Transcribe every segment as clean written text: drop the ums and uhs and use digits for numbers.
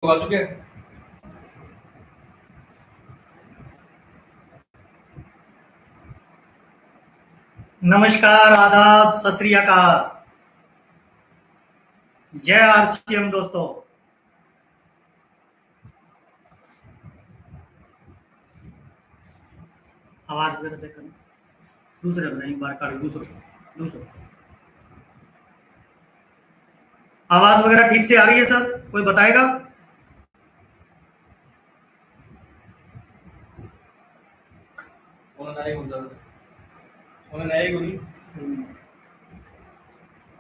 आ चुके हैं। नमस्कार, आदाब, सत श्री अकाल। जय आरसीएम दोस्तों। आवाज वगैरह चेक करना। दूसरे बनाइए, बार काट दूसरे आवाज वगैरह ठीक से आ रही है सर? कोई बताएगा?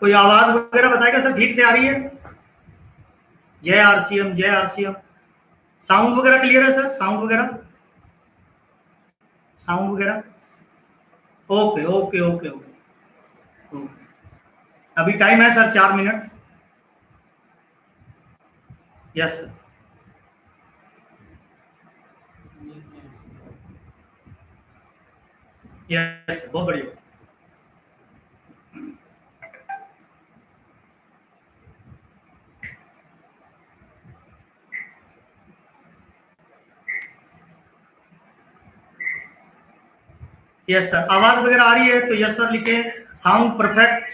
कोई आवाज वगैरह बताएगा सर? ठीक से आ रही है? जय आरसीएम, जय आरसीएम। साउंड वगैरह क्लियर है सर? साउंड वगैरह okay okay okay okay okay. अभी टाइम है sir 4 minute. Yes sir. Yes, बहुत बढ़िया। यस सर, आवाज वगैरह आ रही है तो यस सर लिखे। Sound perfect.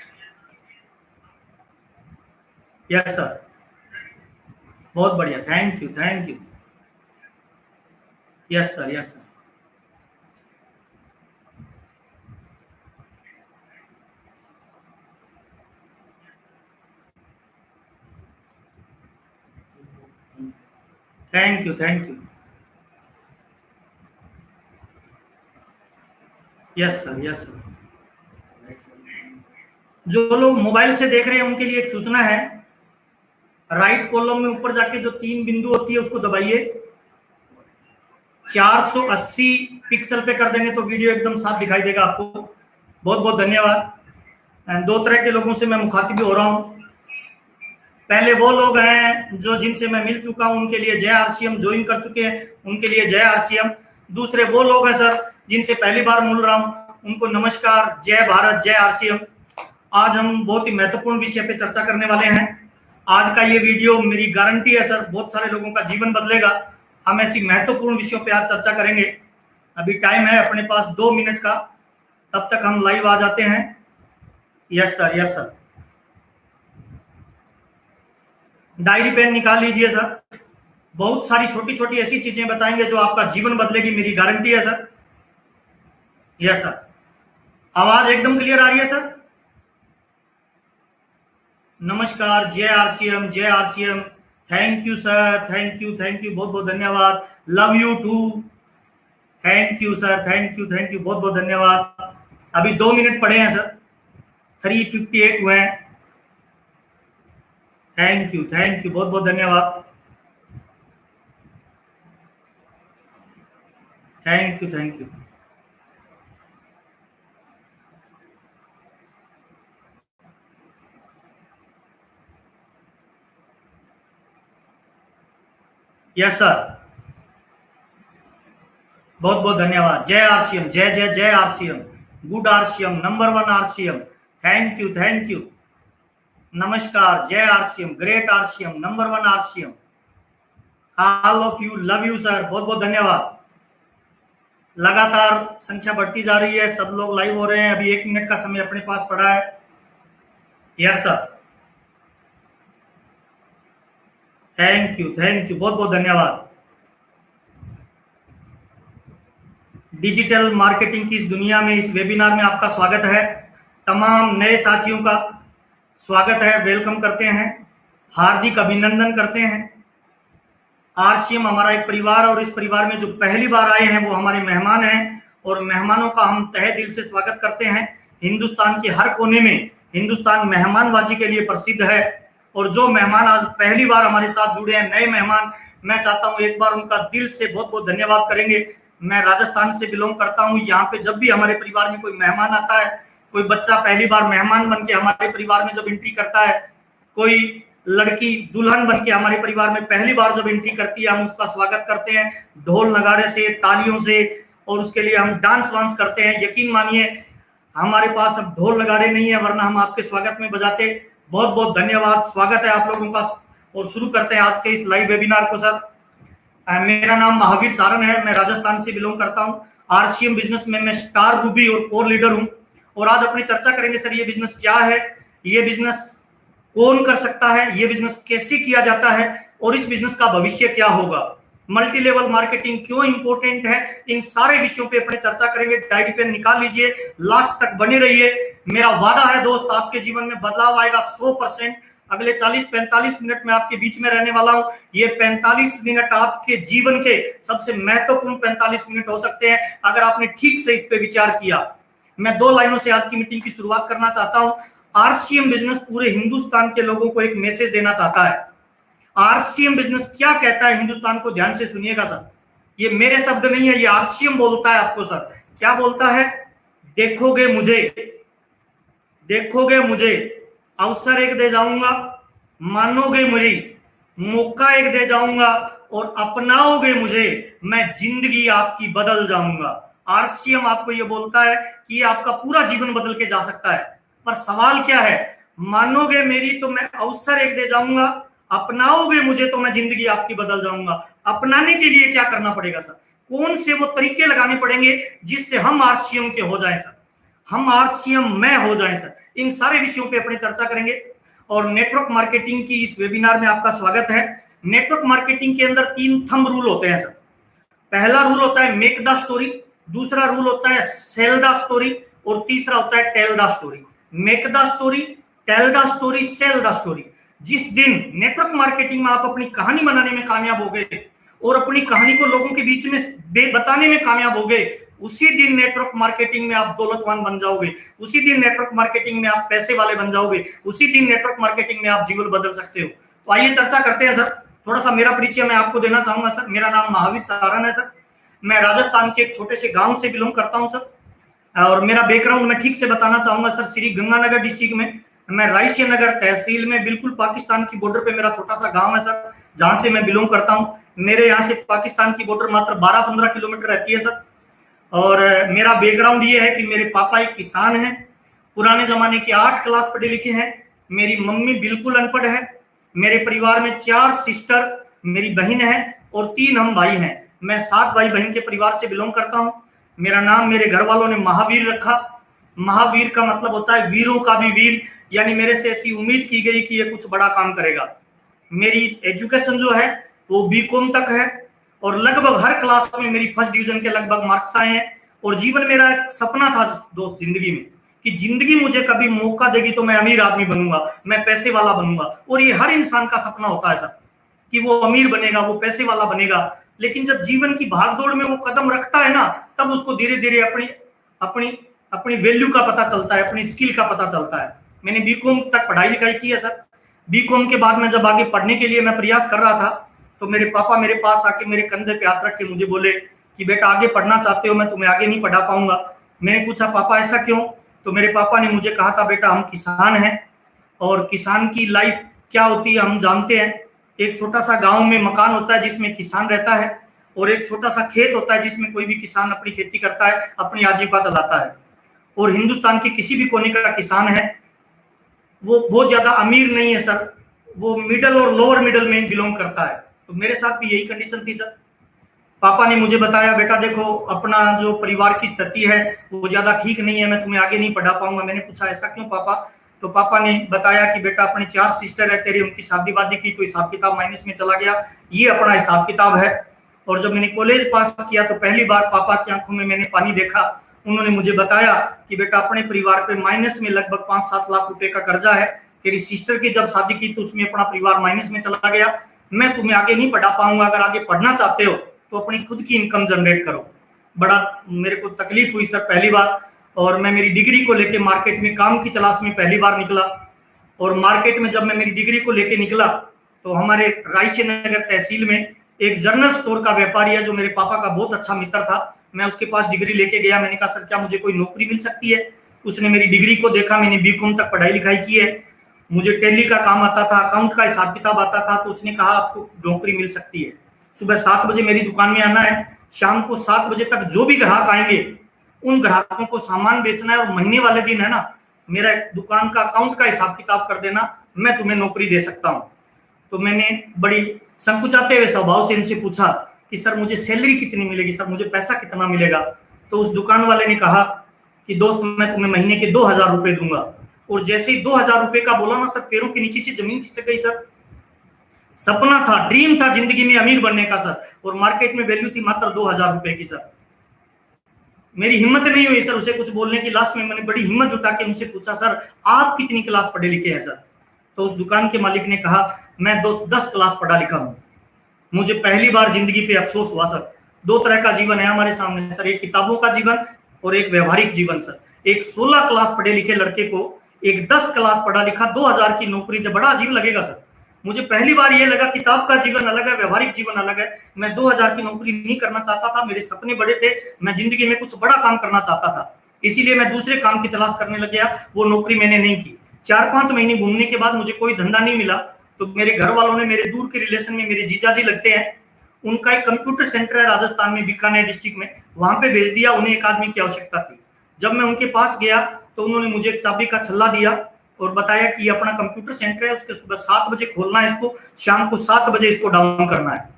यस सर, बहुत बढ़िया। Thank you, thank you. Yes sir, yes sir. Thank you, thank you. Yes sir, yes sir. जो लोग मोबाइल से देख रहे हैं उनके लिए एक सूचना है। राइट कॉलम में ऊपर जाके जो 3 बिंदु होती है उसको दबाइए। 480 पिक्सल पे कर देंगे तो वीडियो एकदम साफ दिखाई देगा आपको। बहुत बहुत धन्यवाद। 2 तरह के लोगों से मैं मुखातिब हो रहा हूं। पहले वो लोग हैं जो जिनसे मैं मिल चुका हूं, उनके लिए जय आरसीएम। ज्वाइन कर चुके हैं उनके लिए जय आरसीएम। दूसरे वो लोग हैं सर जिनसे पहली बार मिल रहा हूं, उनको नमस्कार, जय भारत, जय आरसीएम। आज हम बहुत ही महत्वपूर्ण विषय पे चर्चा करने वाले हैं। आज का ये वीडियो मेरी गारंटी है सर, बहुत सारे लोगों का जीवन बदलेगा। हम ऐसी महत्वपूर्ण विषयों पे आज चर्चा करेंगे। अभी टाइम है अपने पास 2 मिनट का, तब तक हम लाइव आ जाते हैं। Yes sir, yes sir. Diary pen निकाल लीजिए सर। बहुत सारी छोटी छोटी ऐसी चीजें बताएंगे जो आपका जीवन बदलेगी, मेरी गारंटी है सर। Yes sir. आवाज एकदम क्लियर आ रही है सर? नमस्कार, जय आरसीएम, जय RCM. Thank you sir, thank you, thank you, बहुत बहुत धन्यवाद। Love you too. Thank you sir, thank you, thank you, बहुत बहुत धन्यवाद। अभी 2 मिनट पड़े हैं सर, 358 हुए हैं। थैंक यू, थैंक यू, बहुत बहुत धन्यवाद। Thank you, thank you. Yes sir, बहुत बहुत धन्यवाद। जय आरसीएम, जय जय जय RCM. Good RCM, number 1 RCM. Thank you, thank you. नमस्कार, जय RCM, great RCM, number 1 RCM. All of you, love you sir, बहुत बहुत धन्यवाद। लगातार संख्या बढ़ती जा रही है, सब लोग लाइव हो रहे हैं। अभी 1 मिनट का समय अपने पास पड़ा है। Yes sir, thank you, thank you, बहुत बहुत धन्यवाद। डिजिटल मार्केटिंग की इस दुनिया में, इस वेबिनार में आपका स्वागत है। तमाम नए साथियों का स्वागत है, वेलकम करते हैं, हार्दिक अभिनंदन करते हैं। आरसीएम हमारा एक परिवार, और इस परिवार में जो पहली बार आए हैं वो हमारे मेहमान हैं, और मेहमानों का हम तहे दिल से स्वागत करते हैं। हिंदुस्तान के हर कोने में हिंदुस्तान मेहमानबाजी के लिए प्रसिद्ध है, और जो मेहमान आज पहली बार हमारे साथ जुड़े हैं, नए मेहमान, मैं चाहता हूं एक बार उनका दिल से बहुत बहुत धन्यवाद करेंगे। मैं राजस्थान से बिलोंग करता हूं। यहाँ पे जब भी हमारे परिवार में कोई मेहमान आता है, कोई बच्चा पहली बार मेहमान बन के हमारे परिवार में जब एंट्री करता है, कोई लड़की दुल्हन बन के हमारे परिवार में पहली बार जब एंट्री करती है, हम उसका स्वागत करते हैं ढोल नगाड़े से, तालियों से, और उसके लिए हम डांस वांस करते हैं। यकीन मानिए हमारे पास अब ढोल नगाड़े नहीं है, वरना हम आपके स्वागत में बजाते। बहुत बहुत धन्यवाद, स्वागत है आप लोगों का। और शुरू करते हैं आज के इस लाइव वेबिनार को सर। मेरा नाम महावीर सारन है, मैं राजस्थान से बिलोंग करता हूँ। आरसीएम बिजनेस में मैं स्टार रूबी और कोर लीडर हूँ। और आज अपनी चर्चा करेंगे सर, ये बिजनेस क्या है, ये बिजनेस कौन कर सकता है, ये बिजनेस कैसे किया जाता है और इस बिजनेस का भविष्य क्या होगा, मल्टी लेवल मार्केटिंग क्यों इंपॉर्टेंट है, इन सारे विषयों पे अपने चर्चा करेंगे। डायरी पेन निकाल लीजिए, लास्ट तक बने रहिए। मेरा वादा है दोस्त, आपके जीवन में बदलाव आएगा 100%। अगले 40-45 मिनट में आपके बीच में रहने वाला हूं। ये 45 मिनट आपके जीवन के सबसे महत्वपूर्ण 45 मिनट हो सकते हैं अगर आपने ठीक से इस पे विचार किया। मैं 2 लाइनों से आज की मीटिंग की शुरुआत करना चाहता हूं। आरसीएम बिजनेस पूरे हिंदुस्तान के लोगों को एक मैसेज देना चाहता है। आरसीएम बिजनेस क्या कहता है हिंदुस्तान को, ध्यान से सुनिएगा सर। ये मेरे शब्द नहीं है, ये आरसीएम बोलता है आपको सर। क्या बोलता है? देखोगे मुझे, अवसर एक दे जाऊंगा, मानोगे मेरी, मौका एक दे जाऊंगा और अपनाओगे मुझे, मैं जिंदगी आपकी बदल जाऊंगा। आरसीएम आपको ये बोलता है कि आपका पूरा जीवन बदल के जा सकता है। पर सवाल क्या है? मानोगे मेरी तो मैं अवसर एक दे जाऊंगा, अपनाओगे मुझे तो मैं जिंदगी आपकी बदल जाऊंगा। अपनाने के लिए क्या करना पड़ेगा सर? कौन से वो तरीके लगाने पड़ेंगे जिससे हम आरसीएम के हो जाएं सर, हम आरसीएम में हो जाएं सर। इन सारे विषयों पे अपने चर्चा करेंगे। और नेटवर्क मार्केटिंग की इस वेबिनार में आपका स्वागत है। नेटवर्क मार्केटिंग के अंदर 3 थंब रूल होते हैं सर। पहला रूल होता है मेक द स्टोरी, दूसरा रूल होता है सेल द स्टोरी और तीसरा होता है tell the story. Make the story, tell the story, sell the story. जिस दिन नेटवर्क मार्केटिंग में आप अपनी कहानी बनाने में कामयाब हो गए और अपनी कहानी को लोगों के बीच में बताने में कामयाब हो गए, उसी दिन नेटवर्क मार्केटिंग में आप दौलतवान बन जाओगे, उसी दिन नेटवर्क मार्केटिंग में आप पैसे वाले बन जाओगे, उसी दिन नेटवर्क मार्केटिंग में आप जीवन बदल सकते हो। तो आइए चर्चा करते हैं सर। थोड़ा सा मेरा परिचय मैं आपको देना चाहूंगा सर। मेरा नाम महावीर सारन है सर। मैं राजस्थान के एक छोटे से गांव से बिलोंग करता हूं सर। और मेरा बैकग्राउंड मैं ठीक से बताना चाहूंगा सर। श्री गंगानगर डिस्ट्रिक्ट में मैं रायसिया नगर तहसील में, बिल्कुल पाकिस्तान की बॉर्डर पे मेरा छोटा सा गांव है सर, जहां से मैं बिलोंग करता हूं। मेरे यहाँ से पाकिस्तान की बॉर्डर मात्र 12-15 किलोमीटर रहती है सर। और मेरा बैकग्राउंड ये है कि मेरे पापा एक किसान हैं, पुराने जमाने के 8 क्लास पढ़े लिखे हैं। मेरी मम्मी बिल्कुल अनपढ़ है। मेरे परिवार में 4 सिस्टर, मेरी बहन है और 3 हम भाई हैं। मैं 7 भाई बहन के परिवार से बिलोंग करता हूँ। मेरा नाम मेरे घर वालों ने महावीर रखा। महावीर का मतलब होता है वीरों का भी वीर, यानी मेरे से ऐसी उम्मीद की गई कि ये कुछ बड़ा काम करेगा। मेरी एजुकेशन जो है वो बीकॉम तक है और लगभग हर क्लास में मेरी फर्स्ट डिवीजन के लगभग मार्क्स आए हैं। और जीवन मेरा एक सपना था दोस्त जिंदगी में कि जिंदगी मुझे कभी मौका देगी तो मैं अमीर आदमी बनूंगा, मैं पैसे वाला बनूंगा। और ये हर इंसान का सपना होता है सर कि वो अमीर बनेगा, वो पैसे वाला बनेगा। लेकिन जब जीवन की भागदौड़ में वो कदम रखता है ना, तब उसको धीरे धीरे अपनी वैल्यू का पता चलता है, अपनी स्किल का पता चलता है। मैंने बीकॉम तक पढ़ाई लिखाई की है सर। बीकॉम के बाद में जब आगे पढ़ने के लिए मैं प्रयास कर रहा था तो मेरे पापा मेरे पास आके मेरे कंधे पे हाथ रख के मुझे बोले कि बेटा आगे पढ़ना चाहते हो, मैं तुम्हें आगे नहीं पढ़ा पाऊंगा। मैंने पूछा पापा ऐसा क्यों? तो मेरे पापा ने मुझे कहा था बेटा हम किसान हैं और किसान की लाइफ क्या होती है हम जानते हैं। एक छोटा सा गाँव में मकान होता है जिसमें किसान रहता है और एक छोटा सा खेत होता है जिसमें कोई भी किसान अपनी खेती करता है, अपनी आजीविका चलाता है। और हिंदुस्तान के किसी भी कोने का किसान है वो बहुत ज्यादा अमीर नहीं है सर, वो मिडल और लोअर मिडल में बिलोंग करता है। तो मेरे साथ भी यही कंडीशन थी सर। पापा ने मुझे बताया बेटा देखो अपना जो परिवार की स्थिति है वो ज्यादा ठीक नहीं है, मैं तुम्हें आगे नहीं पढ़ा पाऊंगा। मैंने पूछा ऐसा क्यों पापा? तो पापा ने बताया कि बेटा अपने 4 सिस्टर है तेरी, उनकी शादी वादी की तो हिसाब किताब माइनस में चला गया, ये अपना हिसाब किताब है। और जब मैंने कॉलेज पास किया तो पहली बार पापा की आंखों में मैंने पानी देखा। उन्होंने मुझे बताया कि बेटा अपने परिवार पे माइनस में लगभग 5-7 लाख रुपए का कर्जा है, तेरी सिस्टर की जब शादी की तो उसमें अपना परिवार माइनस में चला गया, मैं तुम्हें आगे नहीं पढ़ा पाऊंगा, अगर आगे पढ़ना चाहते हो तो अपनी खुद की इनकम जनरेट करो। बड़ा मेरे को तकलीफ हुई सर पहली बार। और मैं मेरी डिग्री को लेके मार्केट में काम की तलाश में पहली बार निकला। और मार्केट में जब मैं मेरी डिग्री को लेके निकला तो हमारे रायसिया नगर तहसील में एक जनरल स्टोर का व्यापारी है जो मेरे पापा का बहुत अच्छा मित्र था। मैं उसके पास डिग्री लेके गया, मैंने कहा सर क्या मुझे कोई नौकरी मिल सकती है? उसने मेरी डिग्री को देखा, मैंने बीकॉम तक पढ़ाई लिखाई की है, मुझे टैली का काम आता था, अकाउंट का हिसाब किताब आता था, तो उसने कहा आपको नौकरी मिल सकती है। सुबह 7 बजे मेरी दुकान में आना है, शाम को 7 बजे तक जो भी ग्राहक आएंगे उन ग्राहकों को सामान बेचना है और महीने वाले दिन है ना मेरा दुकान का अकाउंट का हिसाब किताब कर देना, मैं तुम्हें नौकरी दे सकता हूँ। तो मैंने बड़ी संकुचाते हुए स्वभाव से इनसे पूछा कि सर मुझे सैलरी कितनी मिलेगी, सर मुझे पैसा कितना मिलेगा। तो उस दुकान वाले ने कहा कि दोस्त मैं तुम्हें महीने के 2,000 रुपए दूंगा। और जैसे ही 2,000 रुपए का बोला ना सर, पैरों के नीचे से जमीन खिसक गई सर। सपना था, ड्रीम था जिंदगी में अमीर बनने का सर, और मार्केट में वैल्यू थी मात्र 2,000 रुपए की सर। मेरी हिम्मत नहीं हुई सर उसे कुछ बोलने की। लास्ट में मैंने बड़ी हिम्मत जुटा के उनसे पूछा सर आप कितनी क्लास पढ़े लिखे हैं सर। तो उस दुकान के मालिक ने कहा मैं 10 क्लास पढ़ा लिखा हूं। मुझे पहली बार जिंदगी पे अफसोस हुआ सर। दो तरह का जीवन है हमारे सामने सर, एक किताबों का जीवन और एक व्यवहारिक जीवन सर। एक 16 क्लास पढ़े लिखे लड़के को एक 10 क्लास पढ़ा लिखा 2,000 की नौकरी दे, बड़ा अजीब लगेगा सर। मुझे पहली बार ये लगा किताब का जीवन अलग है, व्यवहारिक जीवन अलग है। मैं 2,000 की नौकरी नहीं करना चाहता था, मेरे सपने बड़े थे, मैं जिंदगी में कुछ बड़ा काम करना चाहता था, इसीलिए मैं दूसरे काम की तलाश करने लग गया। वो नौकरी मैंने नहीं की। 4-5 महीने घूमने के बाद मुझे कोई धंधा नहीं मिला, तो मेरे घर वालों ने, मेरे दूर के रिलेशन में मेरे जीजा जी लगते हैं, उनका एक कंप्यूटर सेंटर है राजस्थान में, बीकानेर डिस्ट्रिक्ट में, वहां पे भेज दिया। उन्हें एक आदमी की आवश्यकता थी। जब मैं उनके पास गया तो उन्होंने मुझे एक चाबी का छल्ला दिया और बताया कि ये अपना कंप्यूटर सेंटर है, उसके सुबह 7 बजे खोलना है, इसको शाम को 7 बजे इसको डाउन करना है,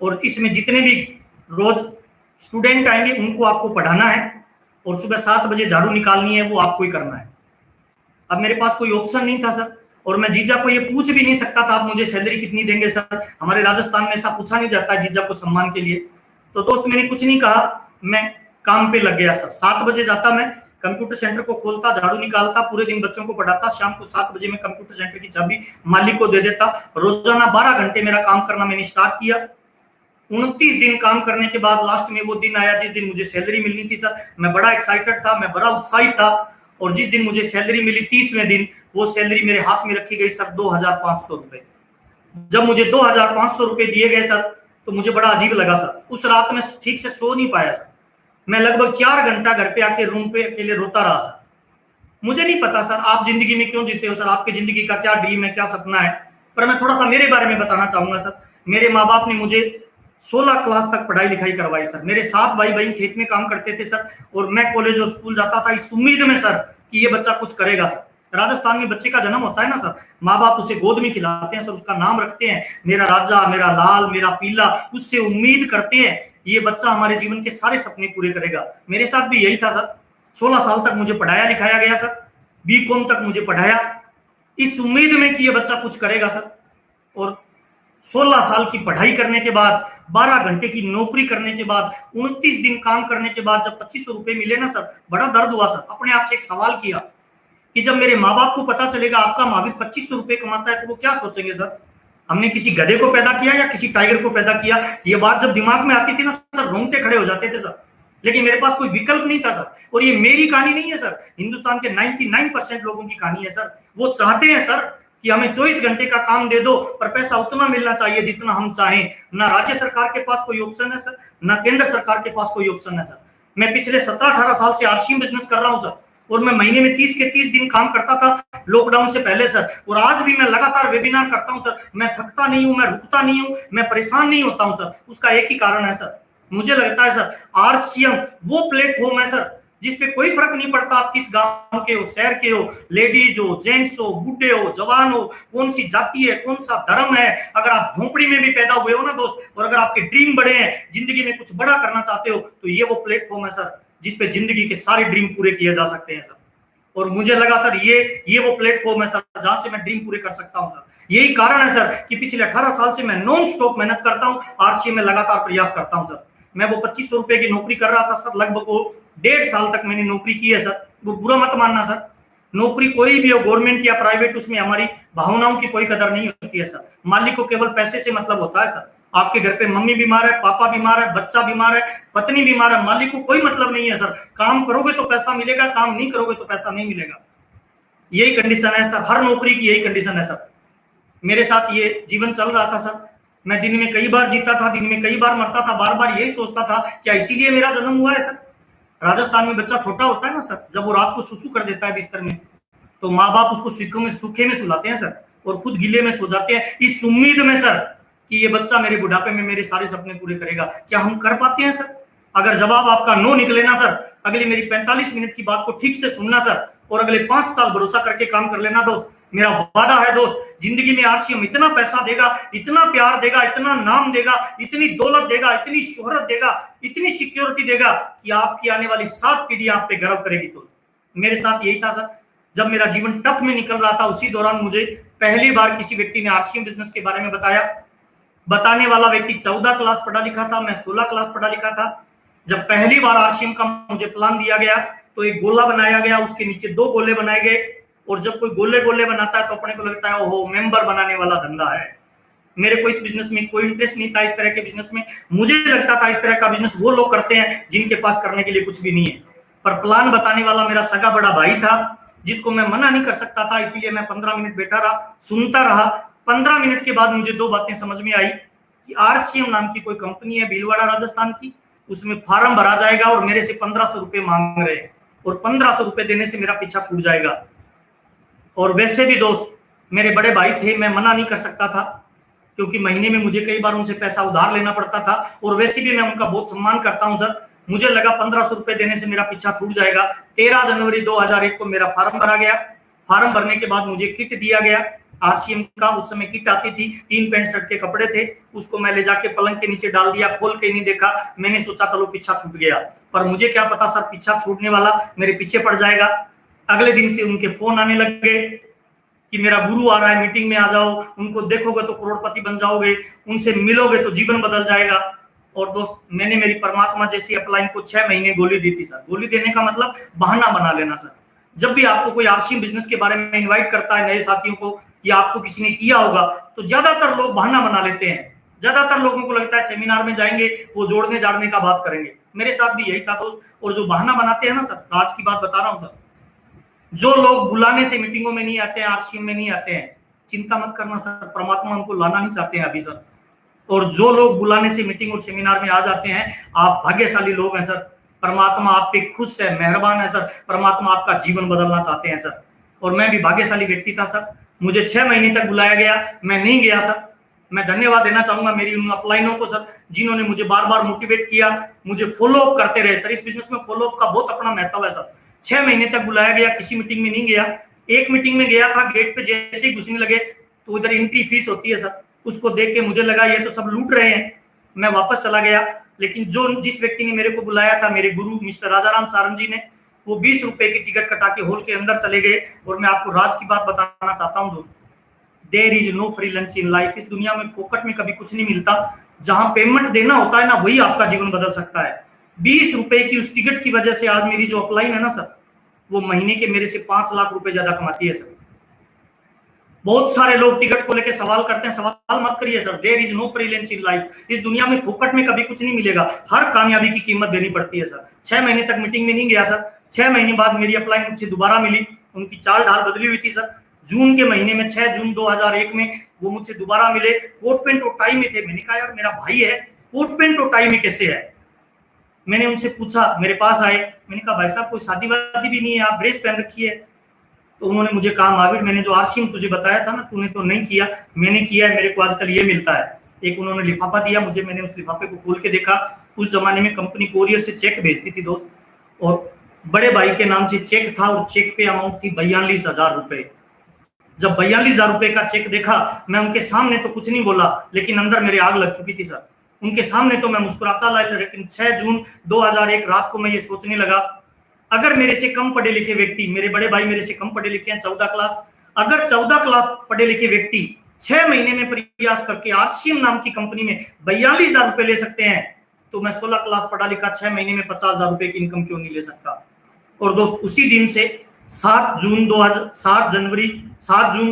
और इसमें जितने भी रोज स्टूडेंट आएंगे उनको आपको पढ़ाना है, और सुबह 7 बजे झाड़ू निकालनी है, वो आपको ही करना है। अब मेरे पास कोई ऑप्शन नहीं था सर, और मैं जीजा को ये पूछ भी नहीं सकता था आप मुझे सैलरी कितनी देंगे सर। हमारे राजस्थान में ऐसा पूछा नहीं जाता जीजा को सम्मान के लिए। तो दोस्त मैंने कुछ नहीं कहा, मैं काम पे लग गया सर। 7 बजे जाता, मैं कंप्यूटर सेंटर को खोलता, झाड़ू निकालता, पूरे दिन बच्चों को पढ़ाता, शाम को 7 बजे मैं कंप्यूटर सेंटर की चाबी मालिक को दे देता। रोजाना 12 घंटे मेरा काम करना मैंने स्टार्ट किया। 29 दिन काम करने के बाद लास्ट में वो दिन आया जिस दिन मुझे सैलरी मिलनी थी सर। मैं बड़ा एक्साइटेड था, मैं बड़ा उत्साहित था, और जिस दिन मुझे सैलरी मिली 30वें दिन, वो सैलरी मेरे हाथ में रखी गई सर 2,500 रुपए। जब मुझे 2,500 रुपए दिए गए सर, तो मुझे बड़ा अजीब लगा सर। उस रात में ठीक से सो नहीं पाया सर। मैं लगभग 4 घंटा घर पे आके रूम पे अकेले रोता रहा सर। मुझे नहीं पता सर आप जिंदगी में क्यों जीते हो सर, आपकी जिंदगी का क्या ड्रीम है, क्या सपना है, पर मैं थोड़ा सा मेरे बारे में बताना चाहूंगा सर। मेरे माँ बाप ने मुझे 16 क्लास तक पढ़ाई लिखाई करवाई सर। मेरे 7 भाई बहन खेत में काम करते थे सर, और मैं कॉलेज और स्कूल जाता था इस उम्मीद में सर कि ये बच्चा कुछ करेगा सर। राजस्थान में बच्चे का जन्म होता है ना सर, माँ बाप उसे गोद में खिलाते हैं सर, उसका नाम रखते हैं मेरा राजा, मेरा लाल, मेरा पीला। उससे उम्मीद करते हैं ये बच्चा हमारे जीवन के सारे सपने पूरे करेगा। मेरे साथ भी यही था सर। 16 साल तक मुझे पढ़ाया लिखाया गया सर, बीकॉम तक मुझे पढ़ाया इस उम्मीद में कि ये बच्चा कुछ करेगा सर। और 16 साल की पढ़ाई करने के बाद, 12 घंटे की नौकरी करने के बाद, 29 दिन काम करने के बाद जब 2500 रुपए मिले ना सर, बड़ा दर्द हुआ सर। अपने आप से एक सवाल किया कि जब मेरे माँ बाप को पता चलेगा आपका महावीर 2500 रुपए कमाता है तो वो क्या सोचेंगे सर, हमने किसी गधे को पैदा किया या किसी टाइगर को पैदा किया। ये बात जब दिमाग में आती थी ना सर, रोंगटे खड़े हो जाते थे सर। लेकिन मेरे पास कोई विकल्प नहीं था सर। और ये मेरी कहानी नहीं है सर, हिंदुस्तान के 99% लोगों की कहानी है सर। वो चाहते हैं सर कि हमें 24 घंटे का काम दे दो, पर पैसा उतना मिलना चाहिए जितना हम चाहें। ना राज्य सरकार के पास कोई ऑप्शन है सर, ना केंद्र सरकार के पास कोई ऑप्शन है सर। मैं पिछले 17-18 साल से आरसीएम बिजनेस कर रहा हूं सर, और मैं महीने में 30 के 30 दिन काम करता था लॉकडाउन से पहले सर। और आज भी मैं लगातार वेबिनार करता हूं सर। मैं थकता नहीं हूं, मैं रुकता नहीं हूं, मैं परेशान नहीं होता हूं सर। उसका एक ही कारण है सर, मुझे लगता है सर आरसीएम वो प्लेटफॉर्म है सर जिसपे कोई फर्क नहीं पड़ता आप किस गांव के हो, शहर के हो, लेडीज हो, जेंट्स हो, बूढ़े हो, जवान हो, कौन सी जाति है, कौन सा धर्म है। अगर आप झोंपड़ी में भी पैदा हुए हो ना दोस्त, और अगर आपके ड्रीम बड़े हैं, जिंदगी में कुछ बड़ा करना चाहते हो, तो ये वो प्लेटफॉर्म है सर जिसपे जिंदगी के सारे ड्रीम पूरे किए जा सकते हैं सर। और मुझे लगा सर ये वो प्लेटफॉर्म है सर जहां से मैं ड्रीम पूरे कर सकता हूं सर। यही कारण है सर कि पिछले 18 साल से मैं नॉन स्टॉप मेहनत करता हूं, आरसीएम में लगातार प्रयास करता हूं सर। मैं वो 2500 रुपए की नौकरी कर रहा था सर, लगभग वो 1.5 साल तक मैंने नौकरी की है सर। वो बुरा मत मानना सर, नौकरी कोई भी हो, गवर्नमेंट या प्राइवेट, उसमें हमारी भावनाओं की कोई कदर नहीं होती है सर। मालिक को केवल पैसे से मतलब होता है सर। आपके घर पे मम्मी बीमार है, पापा बीमार है, बच्चा बीमार है, पत्नी बीमार है, मालिक को कोई मतलब नहीं है सर। काम करोगे तो पैसा मिलेगा, काम नहीं करोगे तो पैसा नहीं मिलेगा। यही कंडीशन है सर, हर नौकरी की यही कंडीशन है सर। मेरे साथ ये जीवन चल रहा था सर। मैं दिन में कई बार जीता था, दिन में कई बार मरता था, बार बार यही सोचता था क्या इसीलिए मेरा जन्म हुआ है सर। राजस्थान में बच्चा छोटा होता है ना सर, जब वो रात को सुसु कर देता है बिस्तर में, तो माँ बाप उसको सूखे में सुलाते हैं सर, और खुद गीले में सो जाते हैं इस उम्मीद में सर कि ये बच्चा मेरे बुढ़ापे में मेरे सारे सपने पूरे करेगा। क्या हम कर पाते हैं सर? अगर जवाब आपका नो निकले ना सर, अगली मेरी 45 मिनट की बात को ठीक से सुनना सर, और अगले 5 साल भरोसा करके काम कर लेना दोस्त। मेरा वादा है दोस्त, जिंदगी में आरसीएम इतना पैसा देगा, इतना प्यार देगा, इतना नाम देगा, इतनी दौलत देगा, इतनी शोहरत देगा, इतनी सिक्योरिटी देगा कि आपकी आने वाली 7 पीढ़ी आप पे गर्व करेगी दोस्त। मेरे साथ यही था सर। जब मेरा जीवन टफ में निकल रहा था, उसी दौरान मुझे पहली बार किसी व्यक्ति ने आरसीएम बिजनेस के बारे में बताया। बताने वाला व्यक्ति 14 क्लास पढ़ा लिखा था, मैं 16 क्लास पढ़ा लिखा था। जब पहली बार आरसीएम का मुझे प्लान दिया गया तो एक गोला बनाया गया, उसके नीचे 2 गोले बनाए गए। और जब कोई गोले गोले बनाता है तो अपने को लगता है ओहो मेंबर बनाने वाला धंधा है। मेरे को इस बिजनेस में कोई इंटरेस्ट नहीं था, इस तरह के बिजनेस में। मुझे लगता था इस तरह का बिजनेस वो लोग करते हैं जिनके पास करने के लिए कुछ भी नहीं है। पर प्लान बताने वाला मेरा सगा बड़ा भाई था, जिसको मैं मना नहीं कर सकता था, इसीलिए मैं 15 मिनट बैठा रहा, सुनता रहा। 15 मिनट के बाद मुझे 2 बातें समझ में आई कि आरसीएम नाम की कोई कंपनी है भीलवाड़ा राजस्थान की, उसमें फार्म भरा जाएगा और मेरे से 1500 रुपए मांग रहे हैं, और 1500 रुपए देने से मेरा पीछा छूट जाएगा। और वैसे भी दोस्त मेरे बड़े भाई थे, मैं मना नहीं कर सकता था, क्योंकि महीने में मुझे कई बार उनसे पैसा उधार लेना पड़ता था। और वैसे भी मैं उनका बहुत सम्मान करता हूं सर। मुझे लगा 1500 रुपए देने से मेरा पीछा छूट जाएगा। 13 जनवरी 2001 को मेरा फार्म भरा गया। फार्म भरने के बाद मुझे किट दिया गया आरसीएम का। उस समय किट आती थी, 3 पैंट शर्ट के कपड़े थे, उसको मैं ले जाके पलंग के नीचे डाल दिया, खोल के नहीं देखा। मैंने सोचा चलो पीछा छूट गया, पर मुझे क्या पता सर पीछा छूटने वाला मेरे पीछे पड़ जाएगा। अगले दिन से उनके फोन आने लग गए कि मेरा गुरु आ रहा है, मीटिंग में आ जाओ, उनको देखोगे तो करोड़पति बन जाओगे, उनसे मिलोगे तो जीवन बदल जाएगा। और दोस्त मैंने मेरी परमात्मा जैसी अपलाइन को 6 महीने गोली दी थी सर। गोली देने का मतलब बहाना बना लेना सर। जब भी आपको कोई आरसीएम बिजनेस के बारे में इनवाइट करता है नए साथियों को, या आपको किसी ने किया होगा, तो ज्यादातर लोग बहाना बना लेते हैं। ज्यादातर लोगों को लगता है सेमिनार में जाएंगे वो जोड़ने जाड़ने का बात करेंगे। मेरे साथ भी यही था दोस्त। और जो बहाना बनाते हैं ना सर, आज की बात बता रहा हूँ सर, जो लोग बुलाने से मीटिंगों में नहीं आते हैं, आरसीएम में नहीं आते हैं, चिंता मत करना सर, परमात्मा उनको लाना नहीं चाहते हैं अभी सर। और जो लोग बुलाने से मीटिंग और सेमिनार में आ जाते हैं, आप भाग्यशाली लोग हैं सर। परमात्मा आप पे खुश है, मेहरबान है सर। परमात्मा आपका जीवन बदलना चाहते हैं सर। और मैं भी भाग्यशाली व्यक्ति था सर। मुझे 6 महीने तक बुलाया गया, मैं नहीं गया सर। मैं धन्यवाद देना चाहूंगा मेरी उन अपलाइनों को सर, जिन्होंने मुझे बार बार मोटिवेट किया, मुझे फॉलो अप करते रहे सर। इस बिजनेस में फॉलो अप का बहुत अपना महत्व है सर। 6 महीने तक बुलाया गया, किसी मीटिंग में नहीं गया। एक मीटिंग में गया था, गेट पे जैसे ही घुसने लगे तो उधर एंट्री फीस होती है सर, उसको देख के मुझे लगा ये तो सब लूट रहे हैं, मैं वापस चला गया। लेकिन जिस व्यक्ति ने मेरे को बुलाया था, मेरे गुरु मिस्टर राजाराम सारंग जी ने, वो 20 रुपए की टिकट कटा के हॉल के अंदर चले गए। और मैं आपको राज की बात बताना चाहता हूँ दोस्त, there is no free lunch in life. इस दुनिया में फोकट में कभी कुछ नहीं मिलता। जहां पेमेंट देना होता है ना, वही आपका जीवन बदल सकता है। 20 रुपए की उस टिकट की वजह से आज मेरी जो अपलाइन है ना सर, वो महीने के मेरे से 5 लाख रुपए ज्यादा कमाती है सर। बहुत सारे लोग टिकट को लेकर सवाल करते हैं, सवाल मत करिए sir. There is no free lunch in life. इस दुनिया में फोकट में कभी कुछ नहीं मिलेगा, हर कामयाबी की कीमत देनी पड़ती है सर। 6 महीने तक मीटिंग में नहीं गया सर। 6 महीने बाद मेरी अपलाइन मुझसे दोबारा मिली, उनकी चाल ढाल बदली हुई थी सर। जून के महीने में 6 जून 2001 में वो मुझसे दोबारा मिले, कोट पेंट और टाई में थे। मैंने कहा यार मेरा भाई है, कोट पेंट और टाई में कैसे है? मैंने उनसे पूछा, मेरे पास आए, मैंने कहा भाई साहब कोई शादी वादी भी नहीं है, आप ड्रेस पहन रखी है। तो उन्होंने मुझे कहा महावीर, मैंने जो आरसीएम तुझे बताया था ना, तूने तो नहीं किया, मैंने किया है, मेरे को आजकल ये मिलता है। एक उन्होंने लिफाफा दिया मुझे, मैंने उस लिफाफे को खोल के देखा। उस जमाने में कंपनी कोरियर से चेक भेजती थी दोस्त, और बड़े भाई के नाम से चेक था, और चेक पे अमाउंट थी 42,000 रुपए। जब 42,000 रुपए का चेक देखा, मैं उनके सामने तो कुछ नहीं बोला, लेकिन अंदर मेरे आग लग चुकी थी सर। उनके सामने तो मैं मुस्कुराता ला, लेकिन 6 जून 2001 रात को मैं ये सोचने लगा, अगर मेरे से कम पढ़े लिखे व्यक्ति, मेरे बड़े भाई मेरे से कम पढ़े लिखे हैं 14 क्लास, अगर 14 क्लास पढ़े लिखे व्यक्ति 6 महीने में प्रयास करके आरसीएम नाम की कंपनी में 42,000 रुपए ले सकते हैं, तो मैं 16 क्लास पढ़ा लिखा 6 महीने में 50,000 रुपए की इनकम क्यों नहीं ले सकता? और दोस्त उसी दिन से 7 जून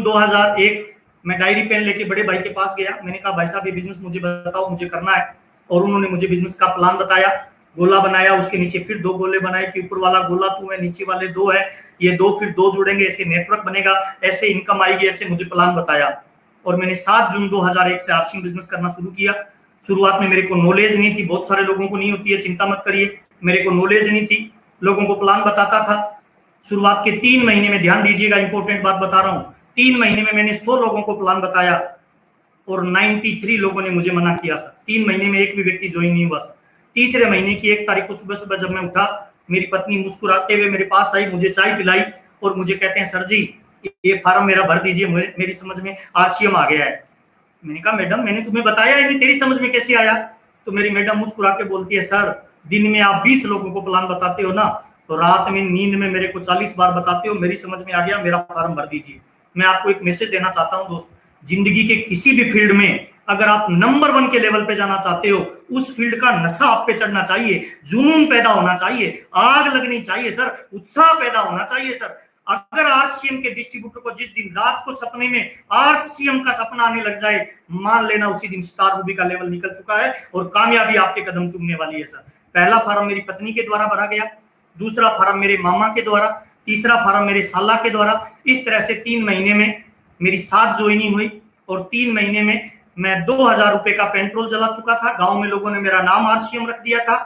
2001 मैं डायरी पेन लेके बड़े भाई के पास गया। मैंने कहा भाई साहब ये बिजनेस मुझे बताओ, मुझे करना है। और उन्होंने मुझे बिजनेस का प्लान बताया। गोला बनाया, उसके नीचे फिर 2 गोले बनाए कि ऊपर वाला गोला तू है, नीचे वाले 2 है, ये 2 फिर 2 जुड़ेंगे, ऐसे नेटवर्क बनेगा, ऐसे इनकम आएगी, ऐसे मुझे प्लान बताया। और मैंने 7 जून 2001 से आरसीएम बिजनेस करना शुरू किया। शुरुआत में मेरे को नॉलेज नहीं थी, बहुत सारे लोगों को नहीं होती है, चिंता मत करिए, मेरे को नॉलेज नहीं थी, लोगों को प्लान बताता था। शुरुआत के 3 महीने में, ध्यान दीजिएगा इंपॉर्टेंट बात बता रहा हूँ, 3 महीने में मैंने 100 लोगों को प्लान बताया और 93 लोगों ने मुझे मना किया सर। 3 महीने में एक भी व्यक्ति ज्वाइन नहीं हुआ सर। तीसरे महीने की 1 तारीख को सुबह सुबह जब मैं उठा, मेरी पत्नी मुस्कुराते हुए मेरे पास आई, मुझे चाय पिलाई और मुझे कहते हैं सर जी ये फार्म मेरा भर दीजिए, मेरी समझ में आरसीएम आ गया है। मैंने कहा मैडम मैंने तुम्हें बताया ही नहीं, तेरी समझ में कैसे आया? तो मेरी मैडम मुस्कुरा के बोलती है, सर दिन में आप 20 लोगों को प्लान बताते हो ना, तो रात में नींद में मेरे को 40 बार बताते हो, मेरी समझ में आ गया, मेरा फॉर्म भर दीजिए। मैं आपको एक मैसेज देना चाहता हूं दोस्त, जिंदगी के किसी भी फील्ड में अगर आप नंबर 1 के लेवल पे जाना चाहते हो, उस फील्ड का नशा आप पे चढ़ना चाहिए, जुनून पैदा होना चाहिए, आग लगनी चाहिए सर, उत्साह पैदा होना चाहिए सर। अगर आरसीएम के डिस्ट्रीब्यूटर को जिस दिन रात को सपने में आरसीएम का सपना आने लग जाए, मान लेना उसी दिन स्टार रूबी का लेवल निकल चुका है और कामयाबी आपके कदम चूमने वाली है सर। पहला फॉर्म मेरी पत्नी के द्वारा भरा गया, दूसरा फॉर्म मेरे मामा के द्वारा, तीसरा फॉर्म मेरे साला के द्वारा। इस तरह से 3 महीने में मेरी 7 ज्वाइनिंग हुई और 3 महीने में मैं 2000 रुपए का पेट्रोल जला चुका था। गांव में लोगों ने मेरा नाम आरसीएम रख दिया था।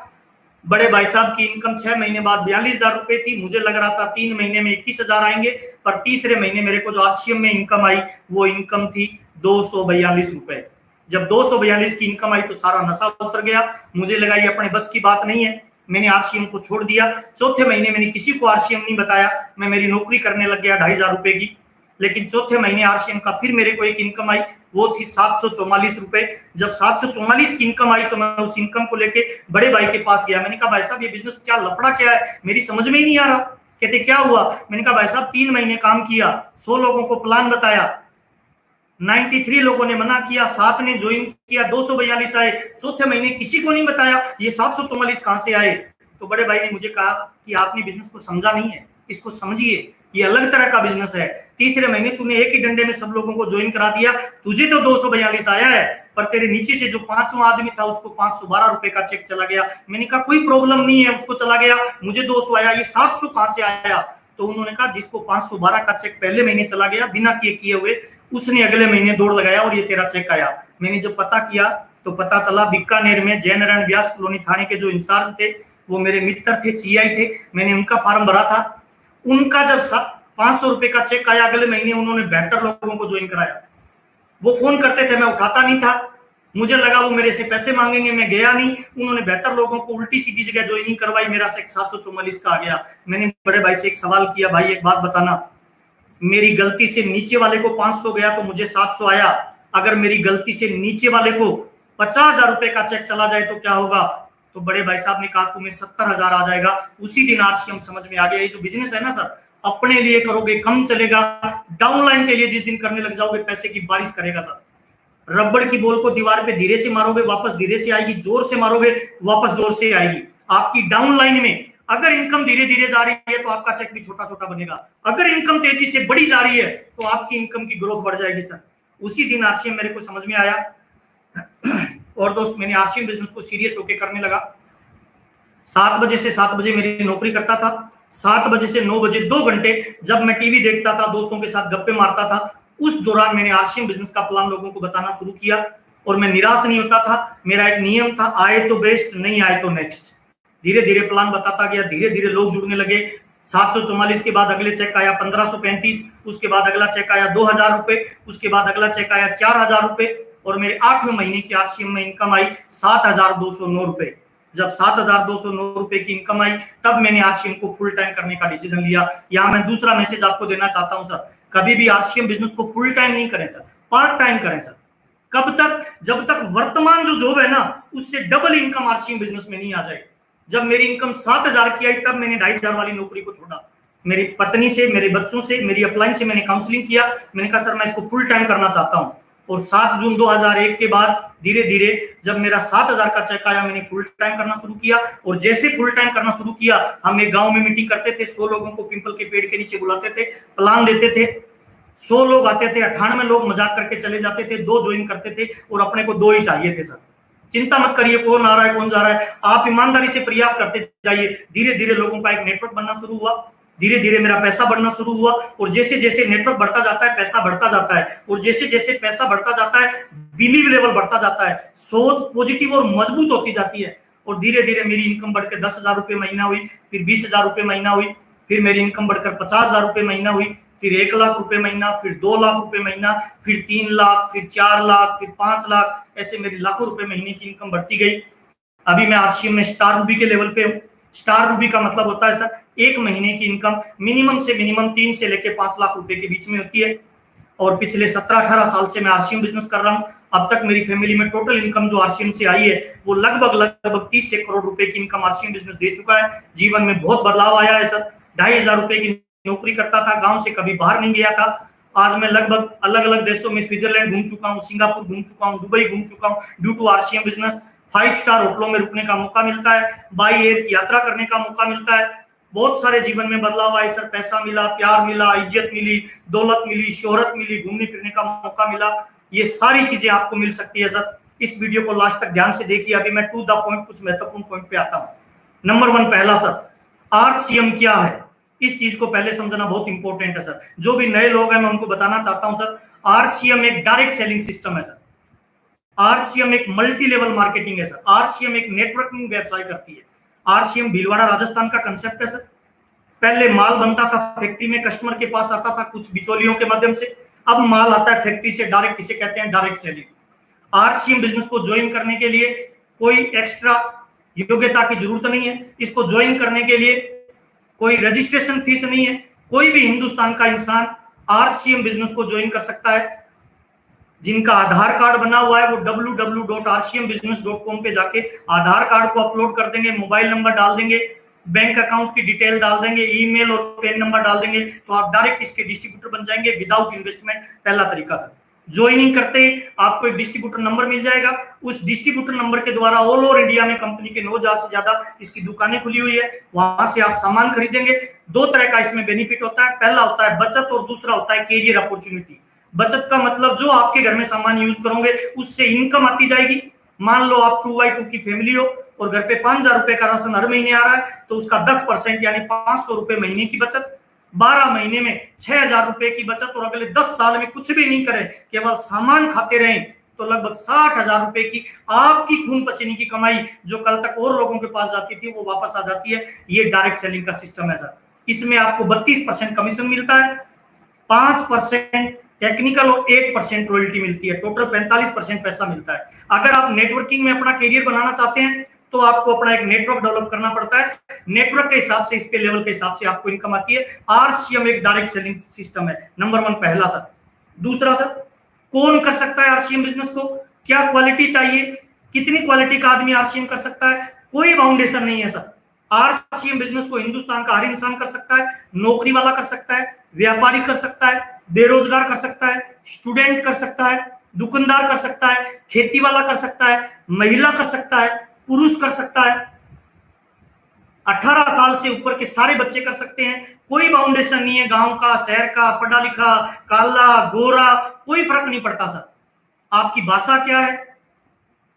बड़े भाई साहब की इनकम 6 महीने बाद 42,000 रुपए थी। मुझे लग रहा था 3 महीने में 21,000 आएंगे, पर तीसरे महीने मेरे को जो आरसीएम में इनकम आई वो इनकम थी 242 रुपए। जब 242 की इनकम आई तो सारा नशा उतर गया। मुझे लगा ये अपने बस की बात नहीं है, मैंने आरसीएम को छोड़ दिया। चौथे महीने मैंने किसी को आरसीएम नहीं बताया, मैं मेरी नौकरी करने लग गया 2,500 रुपए की। लेकिन चौथे महीने आरसीएम का फिर मेरे को एक इनकम आई, वो थी 744 रुपए। जब 744 की इनकम आई तो मैं उस इनकम को लेके बड़े भाई के पास गया। मैंने कहा भाई साहब ये बिजनेस क्या लफड़ा क्या है, मेरी समझ में ही नहीं आ रहा। कहते क्या हुआ? मैंने कहा भाई साहब 3 महीने काम किया, 100 लोगों को प्लान बताया, 93 लोगों ने मना किया, 7 ने ज्वाइन किया, 242 आए। चौथे महीने किसी को नहीं बताया, ये 744 कहां से आए? तो बड़े भाई ने मुझे कहा कि आपने बिजनेस को समझा नहीं है, इसको समझिए, ये अलग तरह का बिजनेस है। तीसरे महीने तूने एक ही डंडे में सब लोगों को ज्वाइन करा दिया, तुझे तो 242 आया है, पर तेरे नीचे से जो 5वां आदमी था उसको 512 रुपए का चेक चला गया। मैंने कहा कोई प्रॉब्लम नहीं है, उसको चला गया, मुझे 200 आया, ये 700 कहां से आया? तो उन्होंने कहा जिसको 512 का चेक पहले महीने चला गया बिना किए हुए, उसने अगले महीने दौड़ लगाया और ये तेरा चेक आया। मैंने जब पता किया तो पता चला बीकानेर में जय नारायण व्यास कॉलोनी थाने के जो इंचार्ज थे वो मेरे मित्र थे, सीआई थे। मैंने उनका फॉर्म भरा था। उनका जब 500 रुपए का चेक आया अगले महीने, उन्होंने 72 लोगों को ज्वाइन कराया। वो फोन करते थे, मैं उठाता नहीं था, मुझे लगा वो मेरे से पैसे मांगेंगे, मैं गया नहीं। उन्होंने 72 लोगों को उल्टी सीधी जगह ज्वाइनिंग करवाई, मेरा चेक 744 का आ गया। मैंने बड़े भाई से एक सवाल किया, भाई एक बात बताना, मेरी गलती से नीचे वाले को 500 गया तो मुझे 700 आया, अगर मेरी गलती से नीचे वाले को 50,000 रुपए का चेक चला जाए तो क्या होगा? तो बड़े भाई साहब ने कहा तुम्हें 70,000 आ जाएगा। उसी दिन आरसीएम समझ में आ गया, ये जो बिजनेस है ना सर, अपने लिए करोगे कम चलेगा, डाउनलाइन के लिए जिस दिन करने लग जाओगे पैसे की बारिश करेगा सर। रबड़ की बॉल को दीवार पे धीरे से मारोगे वापस धीरे से आएगी, जोर से मारोगे वापस जोर से आएगी। आपकी डाउनलाइन में अगर इनकम धीरे धीरे जा रही है तो आपका चेक भी छोटा छोटा बनेगा, अगर इनकम तेजी से बढ़ी जा रही है तो आपकी इनकम की ग्रोथ बढ़ जाएगी सर। उसी दिन आरसीएम मेरे को समझ में आया और दोस्त मैंने आरसीएम बिजनेस को सीरियस होकर करने लगा। 7 बजे से 7 बजे मेरी नौकरी करता था, 7 बजे से 9 बजे 2 घंटे जब मैं टीवी देखता था, दोस्तों के साथ गप्पे मारता था, उस दौरान मैंने आरसीएम बिजनेस का प्लान लोगों को बताना शुरू किया और मैं निराश नहीं होता था। मेरा एक नियम था, आए तो बेस्ट, नहीं आए तो नेक्स्ट। धीरे धीरे प्लान बताता गया, धीरे धीरे लोग जुड़ने लगे। 744 के बाद अगले चेक आया 1535, उसके बाद अगला चेक आया 2000 रुपए, उसके बाद अगला चेक आया 4000 रुपए और मेरे 8वें महीने की आरसीएम में इनकम आई 7209 रुपए। जब 7209 रुपए की इनकम आई तब मैंने आरसीएम को फुल टाइम करने का डिसीजन लिया। यहाँ मैं दूसरा मैसेज आपको देना चाहता हूँ सर, कभी भी आरसीएम बिजनेस को फुल टाइम नहीं करें सर, पार्ट टाइम करें सर। कब तक? जब तक वर्तमान जो जॉब है ना उससे डबल इनकम आरसीएम बिजनेस में नहीं आ जाए। जब मेरी इनकम 7000 की आई तब मैंने 2500 वाली नौकरी को छोड़ा। मेरी पत्नी से, मेरे बच्चों से, मेरी अपलाइन से मैंने काउंसलिंग किया। मैंने कहा सर मैं इसको फुल टाइम करना चाहता हूँ। और 7 जून 2001 के बाद धीरे धीरे जब मेरा 7000 का चेक आया मैंने फुल टाइम करना शुरू किया। और जैसे फुल टाइम करना शुरू किया, हम एक गांव में मीटिंग करते थे, 100 लोगों को पिंपल के पेड़ के नीचे बुलाते थे, प्लान देते थे। 100 लोग आते थे, 98 लोग मजाक करके चले जाते थे, 2 ज्वाइन करते थे और अपने को 2 ही चाहिए थे सर। चिंता मत करिए कौन आ रहा है कौन जा रहा है, आप ईमानदारी से प्रयास करते जाइए। धीरे धीरे लोगों का एक नेटवर्क बनना शुरू हुआ, धीरे धीरे मेरा पैसा बढ़ना शुरू हुआ। और जैसे जैसे नेटवर्क बढ़ता जाता है पैसा बढ़ता जाता है, और जैसे जैसे पैसा बढ़ता जाता है बिलीव लेवल बढ़ता जाता है, सोच पॉजिटिव और मजबूत होती जाती है। और धीरे धीरे मेरी इनकम बढ़कर 10,000 रुपए महीना हुई, फिर 20,000 रुपए महीना हुई, फिर मेरी इनकम बढ़कर 50,000 रुपए महीना हुई, फिर 1 लाख रुपए महीना, फिर 2 लाख रुपए महीना, फिर 3 लाख, फिर 4 लाख, फिर 5 लाख, ऐसे मेरी लाखों रुपए महीने की इनकम बढ़ती गई। अभी मैं आरसीएम में स्टार रूबी के लेवल पे हूँ। स्टार रूबी का मतलब होता है सर एक महीने की इनकम मिनिमम से मिनिमम 3 से लेके 5 लाख रुपए के बीच में होती है। और पिछले 17-18 साल से मैं आरसीएम बिजनेस कर रहा हूं। अब तक मेरी फैमिली में टोटल इनकम जो आरसीएम से आई है वो लगभग 30 से करोड़ रुपए की इनकम आरसीएम बिजनेस दे चुका है। जीवन में बहुत बदलाव आया है सर। 2,500 रुपए की नौकरी करता था, गांव से कभी बाहर नहीं गया था। आज मैं लगभग अलग अलग देशों में स्विट्जरलैंड घूम चुका हूँ, सिंगापुर घूम चुका हूँ, दुबई घूम चुका हूँ due to RCM business. 5 star होटलों में रुकने का मौका मिलता है, बाई एयर की यात्रा करने का मौका मिलता है। बहुत सारे जीवन में बदलाव आए सर। पैसा मिला, प्यार मिला, इज्जत मिली, दौलत मिली, शोहरत मिली, घूमने फिरने का मौका मिला। ये सारी चीजें आपको मिल सकती है सर। इस वीडियो को लास्ट तक ध्यान से देखिए। अभी मैं टू द पॉइंट कुछ महत्वपूर्ण पॉइंट पे आता हूं। नंबर 1 पहला सर, आरसीएम क्या है? इस चीज को पहले समझना बहुत इंपॉर्टेंट है सर। जो भी नए लोग हैं मैं उनको बताना चाहता हूं सर, आरसीएम एक डायरेक्ट सेलिंग सिस्टम है सर। आरसीएम एक मल्टी लेवल मार्केटिंग है सर। आरसीएम एक नेटवर्किंग व्यवसाय करती है। आरसीएम भीलवाड़ा राजस्थान का कंसेप्ट है सर। पहले माल बनता था फैक्ट्री में, कस्टमर के पास आता था कुछ बिचौलियों के माध्यम से। अब माल आता है फैक्ट्री से डायरेक्ट, इसे कहते हैं डायरेक्ट सेलिंग। आरसीएम बिजनेस को ज्वाइन करने के लिए कोई एक्स्ट्रा योग्यता की जरूरत नहीं है। इसको ज्वाइन करने के लिए कोई रजिस्ट्रेशन फीस नहीं है। कोई भी हिंदुस्तान का इंसान आरसीएम बिजनेस को ज्वाइन कर सकता है। जिनका आधार कार्ड बना हुआ है वो www.rcmbusiness.com पे जाके आधार कार्ड को अपलोड कर देंगे, मोबाइल नंबर डाल देंगे, बैंक अकाउंट की डिटेल डाल देंगे, ईमेल और पेन नंबर डाल देंगे, तो आप डायरेक्ट इसके डिस्ट्रीब्यूटर बन जाएंगे विदाउट इन्वेस्टमेंट। पहला तरीका सर। ज्वाइनिंग करते ही आपको एक डिस्ट्रीब्यूटर नंबर मिल जाएगा। उस डिस्ट्रीब्यूटर नंबर के द्वारा ऑल ओवर इंडिया में कंपनी के 9,000 से ज्यादा इसकी दुकानें खुली हुई है, वहां से आप सामान खरीदेंगे। 2 तरह का इसमें बेनिफिट होता है। पहला होता है बचत और दूसरा होता है कैरियर अपॉर्चुनिटी। बचत का मतलब जो आपके घर में सामान यूज करोगे उससे इनकम आती जाएगी। मान लो आप 2x2 की फैमिली हो और घर पे 5,000 रुपए का राशन हर महीने आ रहा है, तो उसका 10% यानी 500 रुपए महीने की बचत, 12 महीने में 6,000 रुपए की बचत, और अगले 10 साल में कुछ भी नहीं करें, केवल सामान खाते रहें, तो लगभग 60,000 रुपए की आपकी खून पसीने की कमाई जो कल तक और लोगों के पास जाती थी वो वापस आ जाती है। ये डायरेक्ट सेलिंग का सिस्टम है सर। इसमें आपको 32% कमीशन मिलता है, 5% टेक्निकल और 8% रॉयल्टी मिलती है। टोटल 45% पैसा मिलता है। अगर आप नेटवर्किंग में अपना करियर बनाना चाहते हैं तो आपको अपना एक नेटवर्क डेवलप करना पड़ता है। नेटवर्क के हिसाब से, इस पे लेवल के हिसाब से आपको इनकम आती है। आरसीएम एक डायरेक्ट सेलिंग सिस्टम है। नंबर 1 पहला सर। दूसरा सर, कौन कर सकता है आरसीएम बिजनेस को? क्या क्वालिटी चाहिए? कितनी क्वालिटी का आदमी आरसीएम कर सकता है? कोई बाउंडेशन नहीं है सर। आरसीएम बिजनेस को हिंदुस्तान का हर इंसान कर सकता है। नौकरी वाला कर सकता है, व्यापारी कर सकता है, बेरोजगार कर सकता है, स्टूडेंट कर सकता है, दुकानदार कर सकता है, खेती वाला कर सकता है, महिला कर सकता है, पुरुष कर सकता है, 18 साल से ऊपर के सारे बच्चे कर सकते हैं। कोई बाउंडेशन नहीं है। गांव का, शहर का, पढ़ा लिखा, काला, गोरा, कोई फर्क नहीं पड़ता सर। आपकी भाषा क्या है,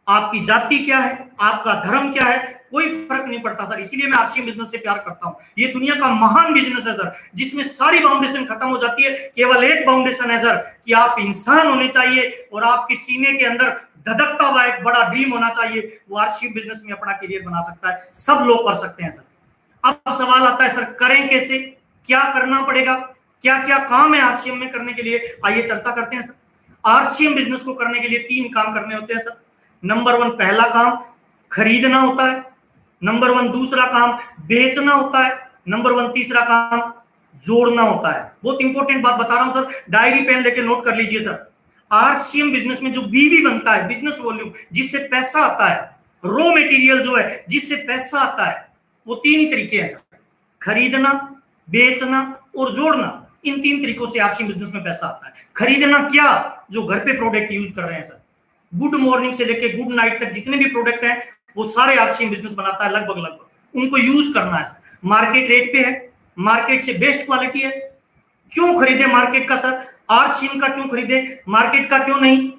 आपकी जाति क्या है, आपका धर्म क्या है, कोई फर्क नहीं पड़ता सर। इसीलिए मैं आरसीएम बिजनेस से प्यार करता हूं। ये दुनिया का महान बिजनेस है सर, जिसमें सारी बाउंडेशन खत्म हो जाती है। केवल एक बाउंडेशन है सर कि आप इंसान होने चाहिए और आपके सीने के अंदर धधकता हुआ एक बड़ा ड्रीम होना चाहिए। वो आरसीएम बिजनेस में अपना करियर बना सकता है। सब लोग कर सकते हैं सर। अब सवाल आता है सर, करें कैसे, क्या करना पड़ेगा, क्या क्या काम है आरसीएम में करने के लिए? आइए चर्चा करते हैं सर। आरसीएम बिजनेस को करने के लिए 3 काम करने होते हैं सर। नंबर 1 पहला काम खरीदना होता है। नंबर 1 दूसरा काम बेचना होता है। नंबर 1 तीसरा काम जोड़ना होता है। बहुत इंपॉर्टेंट बात बता रहा हूं सर, डायरी पेन लेके नोट कर लीजिए सर। आरसीएम बिजनेस में जो बीवी बनता है, बिजनेस वॉल्यूम, जिससे पैसा आता है, रॉ मटेरियल जो है जिससे पैसा आता है, वो 3 ही तरीके हैं सर। खरीदना, बेचना और जोड़ना। इन 3 तरीकों से आरसीएम बिजनेस में पैसा आता है। खरीदना क्या? जो घर पे प्रोडक्ट यूज कर रहे हैं सर। गुड मॉर्निंग से लेके गुड नाइट तक जितने भी प्रोडक्ट हैं वो सारे आरसीएम बिजनेस बनाता है लगभग। उनको यूज करना है सर। मार्केट रेट पे है, मार्केट से बेस्ट क्वालिटी है। क्यों खरीदे मार्केट का सर? आरसीएम का क्यों खरीदे, मार्केट का क्यों नहीं?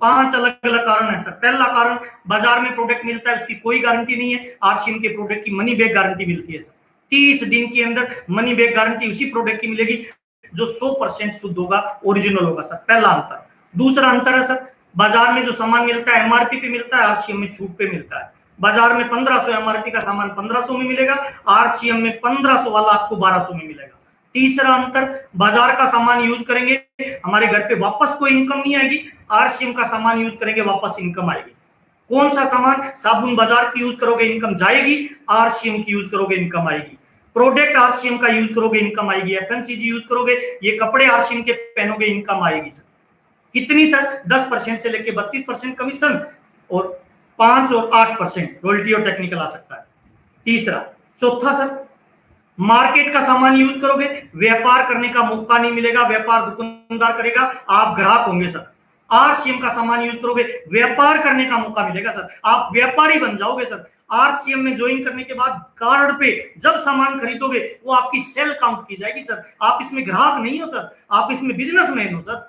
5 अलग अलग कारण है सर। पहला कारण, बाजार में प्रोडक्ट मिलता है उसकी कोई गारंटी नहीं है। आरसीएम के प्रोडक्ट की मनी बैक गारंटी मिलती है सर। 30 दिन के अंदर मनी बैक गारंटी उसी प्रोडक्ट की मिलेगी जो 100% शुद्ध होगा, ओरिजिनल होगा सर। पहला अंतर। दूसरा अंतर है सर, बाजार में जो सामान मिलता है एमआरपी पे मिलता है, आरसीएम में छूट पे मिलता है। बाजार में 1500 एमआरपी का सामान 1500 में मिलेगा, आरसीएम में 1500 वाला आपको 1200 में मिलेगा। तीसरा अंतर, बाजार का सामान यूज करेंगे हमारे घर पे वापस कोई इनकम नहीं आएगी, आरसीएम का सामान यूज करेंगे वापस इनकम आएगी। कौन सा सामान, साबुन बाजार की यूज करोगे इनकम जाएगी, आरसीएम की यूज करोगे इनकम आएगी। प्रोडक्ट आरसीएम का यूज करोगे इनकम आएगी। एफएमसीजी यूज करोगे, ये कपड़े आरसीएम के पहनोगे इनकम आएगी सर। कितनी सर? 10% से लेके 32% कमीशन और 5 और 8% रॉयल्टी और टेक्निकल आ सकता है। तीसरा, चौथा सर, मार्केट का सामान यूज करोगे, व्यापार करने का मौका नहीं मिलेगा, व्यापार दुकानदार करेगा, आप ग्राहक होंगे सर। आरसीएम का सामान यूज करोगे, व्यापार करने का मौका मिलेगा सर, आप व्यापारी बन जाओगे सर। आरसीएम में ज्वाइन करने के बाद कार्ड पे जब सामान खरीदोगे वो आपकी सेल काउंट की जाएगी सर। आप इसमें ग्राहक नहीं हो सर, आप इसमें बिजनेसमैन हो सर।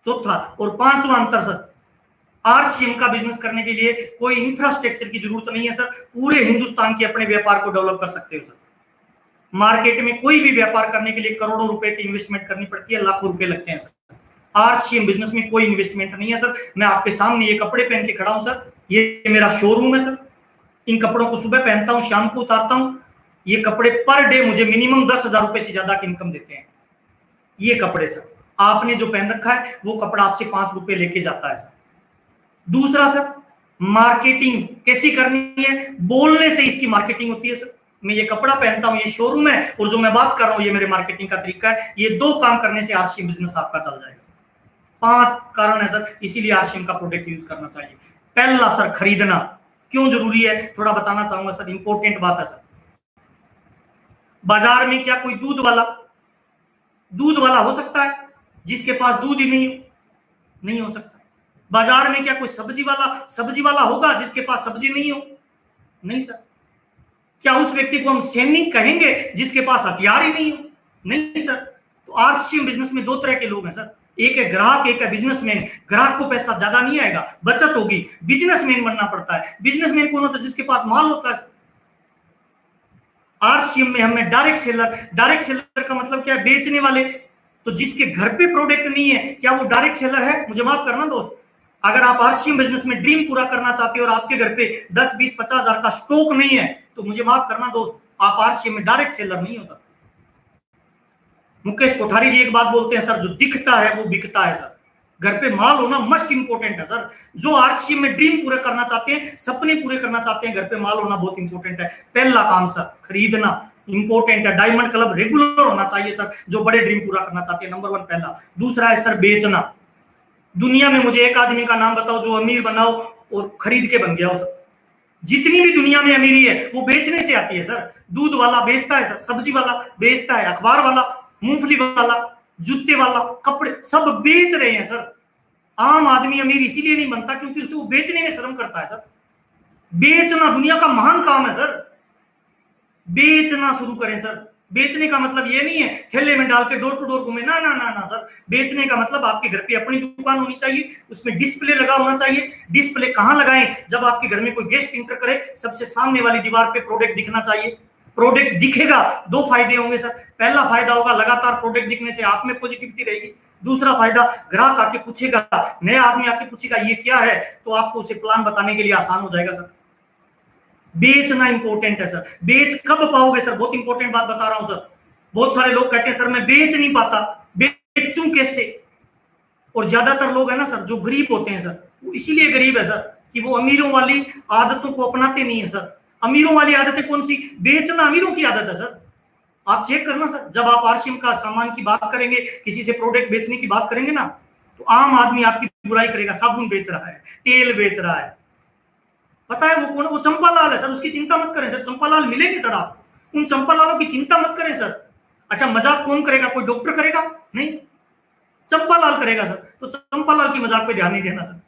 चौथा और पांचवा अंतर सर, आरसीएम का बिजनेस करने के लिए कोई इंफ्रास्ट्रक्चर की जरूरत नहीं है सर, पूरे हिंदुस्तान के अपने व्यापार को डेवलप कर सकते हो सर। मार्केट में कोई भी व्यापार करने के लिए करोड़ों रुपए की इन्वेस्टमेंट करनी पड़ती है, लाखों रुपए लगते हैं सर। आरसीएम बिजनेस में कोई इन्वेस्टमेंट नहीं है सर। मैं आपके सामने ये कपड़े पहन के खड़ा हूं सर, ये मेरा शोरूम है सर। इन कपड़ों को सुबह पहनता हूं, शाम को उतारता हूं। ये कपड़े पर डे मुझे मिनिमम 10,000 रुपए से ज्यादा की इनकम देते हैं। ये कपड़े सर, आपने जो पहन रखा है वो कपड़ा आपसे 5 रुपए लेके जाता है सर। दूसरा सर, मार्केटिंग कैसी करनी है, बोलने से इसकी मार्केटिंग होती है सर। मैं ये कपड़ा पहनता हूं, ये शोरूम है, और जो मैं बात कर रहा हूं ये मेरे मार्केटिंग का तरीका है। ये 2 काम करने से आरसीएम बिजनेस आपका चल जाएगा सर। 5 कारण है सर, इसीलिए आरसीएम का प्रोडक्ट यूज करना चाहिए। पहला सर, खरीदना क्यों जरूरी है थोड़ा बताना चाहूंगा सर, इंपॉर्टेंट बात है सर। बाजार में क्या कोई दूध वाला हो सकता है जिसके पास दूध ही नहीं हो सकता। बाजार में क्या कोई सब्जी वाला होगा जिसके पास सब्जी नहीं हो? नहीं सर। क्या उस व्यक्ति को हम सैनिक कहेंगे जिसके पास हथियार ही नहीं हो? नहीं सर। तो आरसीएम बिजनेस में 2 तरह के लोग हैं सर, एक है ग्राहक, एक है बिजनेसमैन। ग्राहक को पैसा ज्यादा नहीं आएगा, बचत होगी, बिजनेसमैन बनना पड़ता है। बिजनेसमैन कौन होता है? जिसके पास माल होता है। आरसीएम में हमें डायरेक्ट सेलर का मतलब क्या है? बेचने वाले। तो जिसके घर पे प्रोडक्ट नहीं है, क्या वो डायरेक्ट सेलर है? मुझे माफ करना दोस्त, अगर आप आरसीएम बिजनेस में ड्रीम पूरा करना चाहते हो और आपके घर पे 10, 20, 50 हजार का स्टॉक नहीं है, तो मुझे माफ करना दोस्त, आप आरसीएम में डायरेक्ट सेलर नहीं हो सकते। मुकेश कोठारी जी एक बात बोलते हैं सर, जो दिखता है वो बिकता है सर। घर पे माल होना मस्ट इंपोर्टेंट है सर। जो आरसीएम में ड्रीम पूरे करना चाहते हैं, सपने पूरे करना चाहते हैं, घर पे माल होना बहुत इंपॉर्टेंट है। पहला काम सर, खरीदना इंपॉर्टेंट है। डायमंड क्लब रेगुलर होना चाहिए सर, जो बड़े ड्रीम पूरा करना चाहते हैं, नंबर 1 पहला। दूसरा है सर, बेचना। दुनिया में मुझे एक आदमी का नाम बताओ जो अमीर बनाओ और खरीद के बन गया हो सर। जितनी भी दुनिया में अमीरी है वो बेचने से आती है सर। दूध वाला बेचता है सर, सब्जी वाला बेचता है, अखबार वाला, मूंगफली वाला, जूते वाला, कपड़े, सब बेच रहे हैं सर। आम आदमी अमीर इसीलिए नहीं बनता क्योंकि उसे वो बेचने में शर्म करता है सर। बेचना दुनिया का महान काम है सर। बेचना शुरू करें सर। बेचने का मतलब ये नहीं है थैले में डाल के डोर टू डोर घूमे, ना ना ना ना सर। बेचने का मतलब आपके घर पे अपनी दुकान होनी चाहिए, उसमें डिस्प्ले लगा होना चाहिए। डिस्प्ले कहां लगाएं? जब आपके घर में कोई गेस्ट इंटर करे, सबसे सामने वाली दीवार पे प्रोडक्ट दिखना चाहिए। प्रोडक्ट दिखेगा, 2 फायदे होंगे सर। पहला फायदा होगा लगातार प्रोडक्ट दिखने से आप में पॉजिटिविटी रहेगी। दूसरा फायदा, ग्राहक आके पूछेगा, नया आदमी आके पूछेगा ये क्या है, तो आपको उसे प्लान बताने के लिए आसान हो जाएगा सर। बेचना इंपॉर्टेंट है सर। बेच कब पाओगे सर? बहुत इंपॉर्टेंट बात बता रहा हूं सर। बहुत सारे लोग कहते हैं सर मैं बेच नहीं पाता, बेचूं कैसे? और ज्यादातर लोग है ना सर जो गरीब होते हैं सर, वो इसीलिए गरीब है सर कि वो अमीरों वाली आदतों को अपनाते नहीं है सर। अमीरों वाली आदतें कौन सी? बेचना अमीरों की आदत है सर। आप चेक करना सर, जब आप आरसीएम का सामान की बात करेंगे, किसी से प्रोडक्ट बेचने की बात करेंगे ना, तो आम आदमी आपकी बुराई करेगा। साबुन बेच रहा है, तेल बेच रहा है, पता है वो कौन? वो चंपालाल है सर। उसकी चिंता मत करें सर, चंपालाल मिलेंगे सर आपको। उन चंपालालों की चिंता मत करें सर। अच्छा, मजाक कौन करेगा? कोई डॉक्टर करेगा? नहीं, चंपालाल करेगा सर। तो चंपालाल की मजाक पे ध्यान नहीं देना सर।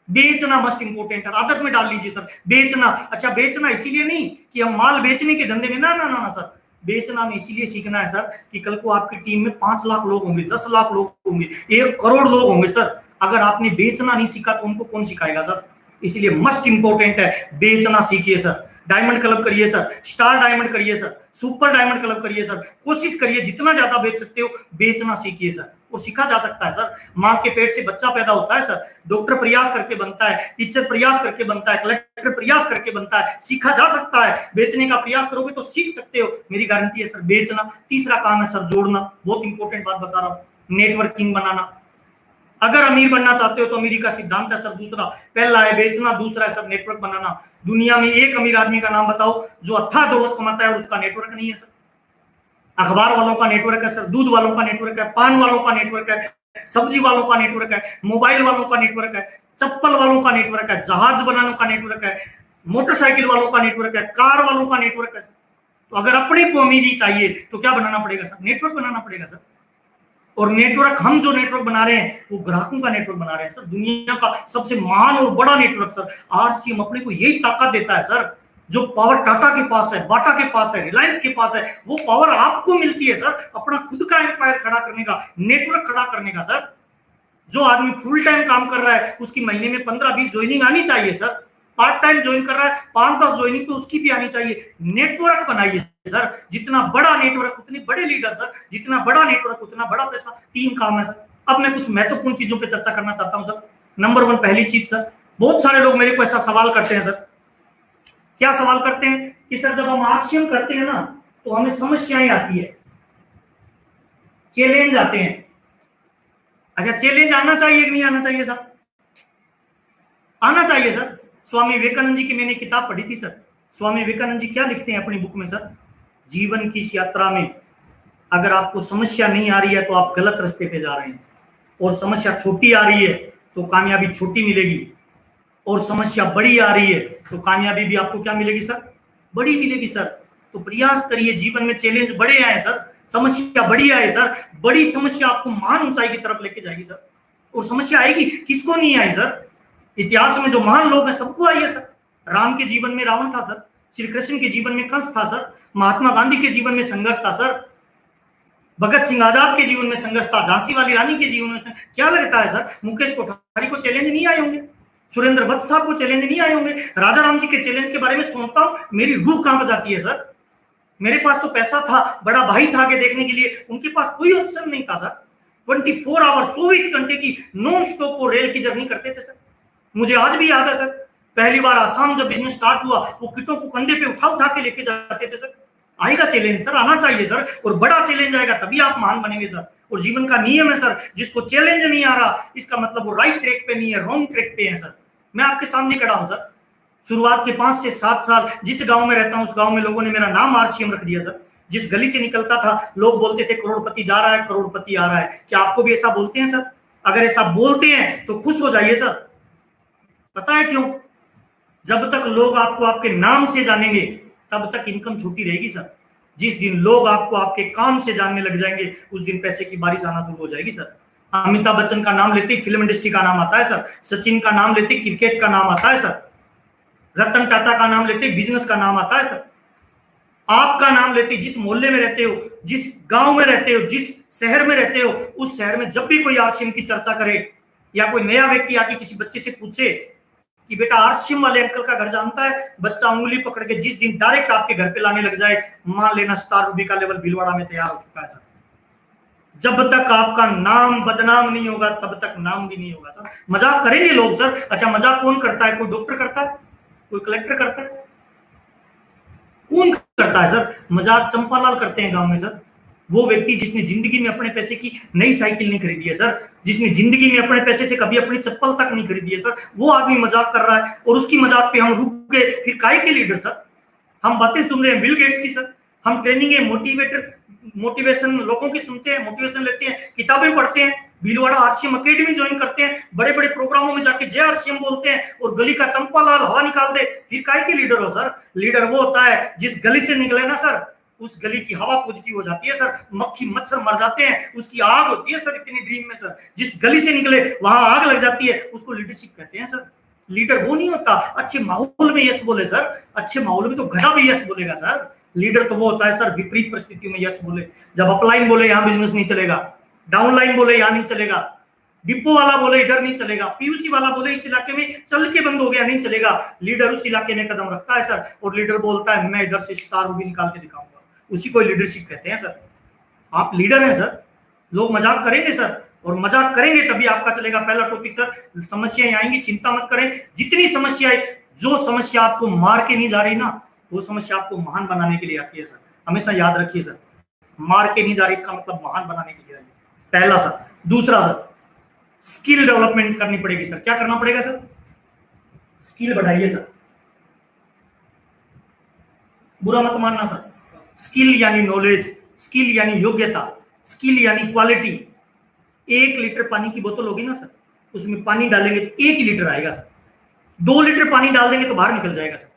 बेचना मस्ट इंपोर्टेंट है, आदत में डाल लीजिए सर। बेचना, अच्छा बेचना इसीलिए नहीं कि हम माल बेचने के धंधे में, ना ना ना ना सर। बेचना में इसीलिए सीखना है सर कि कल को आपकी टीम में 5 लाख लोग होंगे, 10 लाख लोग होंगे, 1 करोड़ लोग होंगे सर। अगर आपने बेचना नहीं सीखा तो उनको कौन सिखाएगा सर? इसलिए मस्ट इंपोर्टेंट है, बेचना सीखिए सर। डायमंड क्लब करिए सर, स्टार डायमंड करिए सर, सुपर डायमंड क्लब करिए सर। कोशिश करिए जितना ज्यादा बेच सकते हो, बेचना सीखिए सर। और सीखा जा सकता है सर। मां के पेट से बच्चा पैदा होता है सर, डॉक्टर प्रयास करके बनता है, टीचर प्रयास करके बनता है, कलेक्टर प्रयास करके बनता है। सीखा जा सकता है। बेचने का प्रयास करोगे तो सीख सकते हो, मेरी गारंटी है सर। बेचना। तीसरा काम है सर, जोड़ना। बहुत इंपॉर्टेंट बात बता रहा हूं, नेटवर्किंग बनाना। अगर अमीर बनना चाहते हो तो अमीरी का सिद्धांत है सर दूसरा, पहला है बेचना, दूसरा है सर नेटवर्क बनाना। दुनिया में एक अमीर आदमी का नाम बताओ जो अथाह दौलत कमाता है और उसका नेटवर्क नहीं है सर। अखबार वालों का नेटवर्क है सर, दूध वालों का नेटवर्क है, पान वालों का नेटवर्क है, सब्जी वालों का नेटवर्क है, मोबाइल वालों का नेटवर्क है, चप्पल वालों का नेटवर्क है, जहाज बनाने का नेटवर्क है, मोटरसाइकिल वालों का नेटवर्क है, कार वालों का नेटवर्क है। तो अगर अपने को अमीरी चाहिए तो क्या बनाना पड़ेगा सर? नेटवर्क बनाना पड़ेगा सर। और नेटवर्क, हम जो नेटवर्क बना रहे हैं वो ग्राहकों का नेटवर्क बना रहे हैं सर। दुनिया का सबसे महान और बड़ा नेटवर्क सर आरसीएम अपने को यही ताकत देता है सर। जो पावर टाटा के पास है, बाटा के पास है, रिलायंस के पास है, वो पावर आपको मिलती है सर अपना खुद का एम्पायर खड़ा करने का, नेटवर्क खड़ा करने का सर। जो आदमी फुल टाइम काम कर रहा है उसकी महीने में 15-20 ज्वाइनिंग आनी चाहिए सर। पार्ट टाइम ज्वाइन कर रहा है 5-10 ज्वाइनिंग तो उसकी भी आनी चाहिए। नेटवर्क बनाइए सर, जितना बड़ा नेटवर्क उतने बड़े लीडर सर, जितना बड़ा नेटवर्क उतना बड़ा पैसा। 3 काम है सर। अब मैं कुछ महत्वपूर्ण चीजों पे चर्चा करना चाहता हूं सर। नंबर 1, पहली चीज सर, बहुत सारे लोग मेरे को ऐसा सवाल करते हैं सर। क्या सवाल करते हैं कि सर जब हम आरसीएम करते हैं ना तो हमें समस्याएं आती है, चैलेंज आते हैं। अच्छा, चैलेंज आना चाहिए कि नहीं आना चाहिए सर? आना चाहिए सर। स्वामी विवेकानंद जी की मैंने किताब पढ़ी थी सर। स्वामी विवेकानंद जी क्या लिखते हैं अपनी बुक में सर? जीवन की इस यात्रा में अगर आपको समस्या नहीं आ रही है तो आप गलत रास्ते पे जा रहे हैं, और समस्या छोटी आ रही है तो कामयाबी छोटी मिलेगी, और समस्या बड़ी आ रही है तो कामयाबी भी आपको क्या मिलेगी सर? बड़ी मिलेगी सर। तो प्रयास करिए, जीवन में चैलेंज बड़े आए सर, समस्या बड़ी आए सर। बड़ी समस्या आपको महान ऊंचाई की तरफ लेके जाएगी सर। और समस्या आएगी, किसको नहीं आई सर? इतिहास में जो महान लोग हैं सबको आई है सर। राम के जीवन में रावण था सर, श्री कृष्ण के जीवन में कंस था सर, महात्मा गांधी के जीवन में संघर्ष था सर, भगत सिंह आजाद के जीवन में संघर्ष था, झांसी वाली रानी के जीवन में क्या लगता है सर? मुकेश कोठारी को चैलेंज नहीं आए होंगे, सुरेंद्र भट्ट साहब को चैलेंज नहीं आए होंगे। राजा राम जी के चैलेंज के बारे में सुनता हूं, मेरी रूह कांप जाती है सर। मेरे पास तो पैसा था, बड़ा भाई था आगे देखने के लिए, उनके पास कोई ऑप्शन नहीं था सर। 24 आवर 24 घंटे की नॉन स्टॉप वो रेल की जर्नी करते थे सर। मुझे आज भी याद है सर, पहली बार आसाम जब बिजनेस स्टार्ट हुआ वो किटों को कंधे पे उठा उठा के लेके जाते थे सर। आएगा चैलेंज सर, आना चाहिए सर, और बड़ा चैलेंज आएगा तभी आप महान बनेंगे सर। और जीवन का नियम है सर, जिसको चैलेंज नहीं आ रहा इसका मतलब वो राइट ट्रैक पे नहीं है, रॉन्ग ट्रैक पे है सर। मैं आपके सामने खड़ा हूं सर। शुरुआत के 5 से 7 साल जिस गांव में रहता हूं उस गांव में लोगों ने मेरा नाम आरसीएम रख दिया सर। जिस गली से निकलता था लोग बोलते थे करोड़पति जा रहा है, करोड़पति आ रहा है। क्या आपको भी ऐसा बोलते हैं सर? अगर ऐसा बोलते हैं तो खुश हो जाइए सर। पता है क्यों? जब तक लोग आपको आपके नाम से जानेंगे तब तक इनकम छोटी रहेगी सर। जिस दिन लोग आपको आपके काम से जानने लग जाएंगे उस दिन पैसे की बारिश आना शुरू हो जाएगी सर। अमिताभ बच्चन का नाम लेते ही फिल्म इंडस्ट्री का नाम आता है सर, सचिन का नाम लेते ही क्रिकेट का नाम आता है सर, रतन टाटा का नाम लेते ही बिजनेस का नाम आता है सर। आपका नाम लेते ही, जिस मोहल्ले में रहते हो, जिस गांव में रहते हो, जिस शहर में रहते हो, उस शहर में जब भी कोई आरसीएम की चर्चा करे या कोई नया व्यक्ति आके किसी बच्चे से पूछे कि बेटा आरसीएम वाले अंकल का घर जानता है, बच्चा उंगली पकड़ के जिस दिन डायरेक्ट आपके घर पे लाने लग जाए, मान लेना स्टार रूबी का लेवल भीलवाड़ा में तैयार हो चुका है सर। जब तक आपका नाम बदनाम नहीं होगा तब तक नाम भी नहीं होगा सर। मजाक करेंगे लोग सर। अच्छा, मजाक कौन करता है? कोई डॉक्टर करता है, कोई कलेक्टर करता है, कौन करता है सर? मजाक चंपालाल करते हैं गांव में सर। वो व्यक्ति जिसने जिंदगी में अपने पैसे की नई साइकिल नहीं खरीदी है सर, जिसने जिंदगी में अपने पैसे से कभी अपनी चप्पल तक नहीं खरीदी है सर, वो आदमी मजाक कर रहा है। और उसकी मजाक पे हम रुक गए, फिर काहे के लीडर सर? हम बातें सुन रहे हैं बिल गेट्स की सर, हम ट्रेनिंग मोटिवेशन लोगों की सुनते हैं, मोटिवेशन लेते हैं, किताबें पढ़ते हैं, भीलवाड़ा आरसीएम अकेडमी ज्वाइन करते हैं, बड़े बड़े प्रोग्रामों में जाके जय आरसीएम बोलते हैं और गली का चंपालाल हवा निकाल दे, फिर काहे के लीडर हो सर? लीडर वो होता है जिस गली से निकले ना सर उस गली की हवा पॉजिटिव हो जाती है सर, मक्खी मच्छर मर जाते हैं, उसकी आग होती है सर इतनी ड्रीम में सर। जिस गली से निकले वहां आग लग जाती है, उसको लीडरशिप कहते हैं सर। लीडर वो नहीं होता अच्छे माहौल में यस बोले सर, अच्छे माहौल में तो गधा भी यस बोलेगा सर। लीडर तो वो होता है सर विपरीत परिस्थितियों में यस बोले। जब अपलाइन बोले यहाँ बिजनेस नहीं चलेगा, डाउनलाइन बोले यहाँ नहीं चलेगा, डिपो वाला बोले इधर नहीं चलेगा, पीयूसी वाला बोले इस इलाके में चल के बंद हो गया नहीं चलेगा, लीडर उस इलाके में कदम रखता है सर। और लीडर बोलता है मैं इधर से स्टार रूबी निकाल के दिखाऊंगा, उसी को लीडरशिप कहते हैं सर। आप लीडर हैं सर। लोग मजाक करेंगे सर, और मजाक करेंगे तभी आपका चलेगा। पहला टॉपिक सर, समस्याएं आएंगी, चिंता मत करें। जितनी समस्याएं, जो समस्या आपको मार के नहीं जा रही ना, वो समस्या आपको महान बनाने के लिए आती है सर। हमेशा याद रखिए सर, मार के नहीं जा रही इसका मतलब महान बनाने के लिए आई है। पहला सर। दूसरा सर, स्किल डेवलपमेंट करनी पड़ेगी सर। क्या करना पड़ेगा सर? स्किल बढ़ाइए सर, बुरा मत मानना सर। स्किल यानी नॉलेज, स्किल यानी योग्यता, स्किल यानी क्वालिटी। 1 लीटर पानी की बोतल होगी ना सर, उसमें पानी डालेंगे तो 1 ही लीटर आएगा सर। 2 लीटर पानी डाल देंगे तो बाहर निकल जाएगा सर।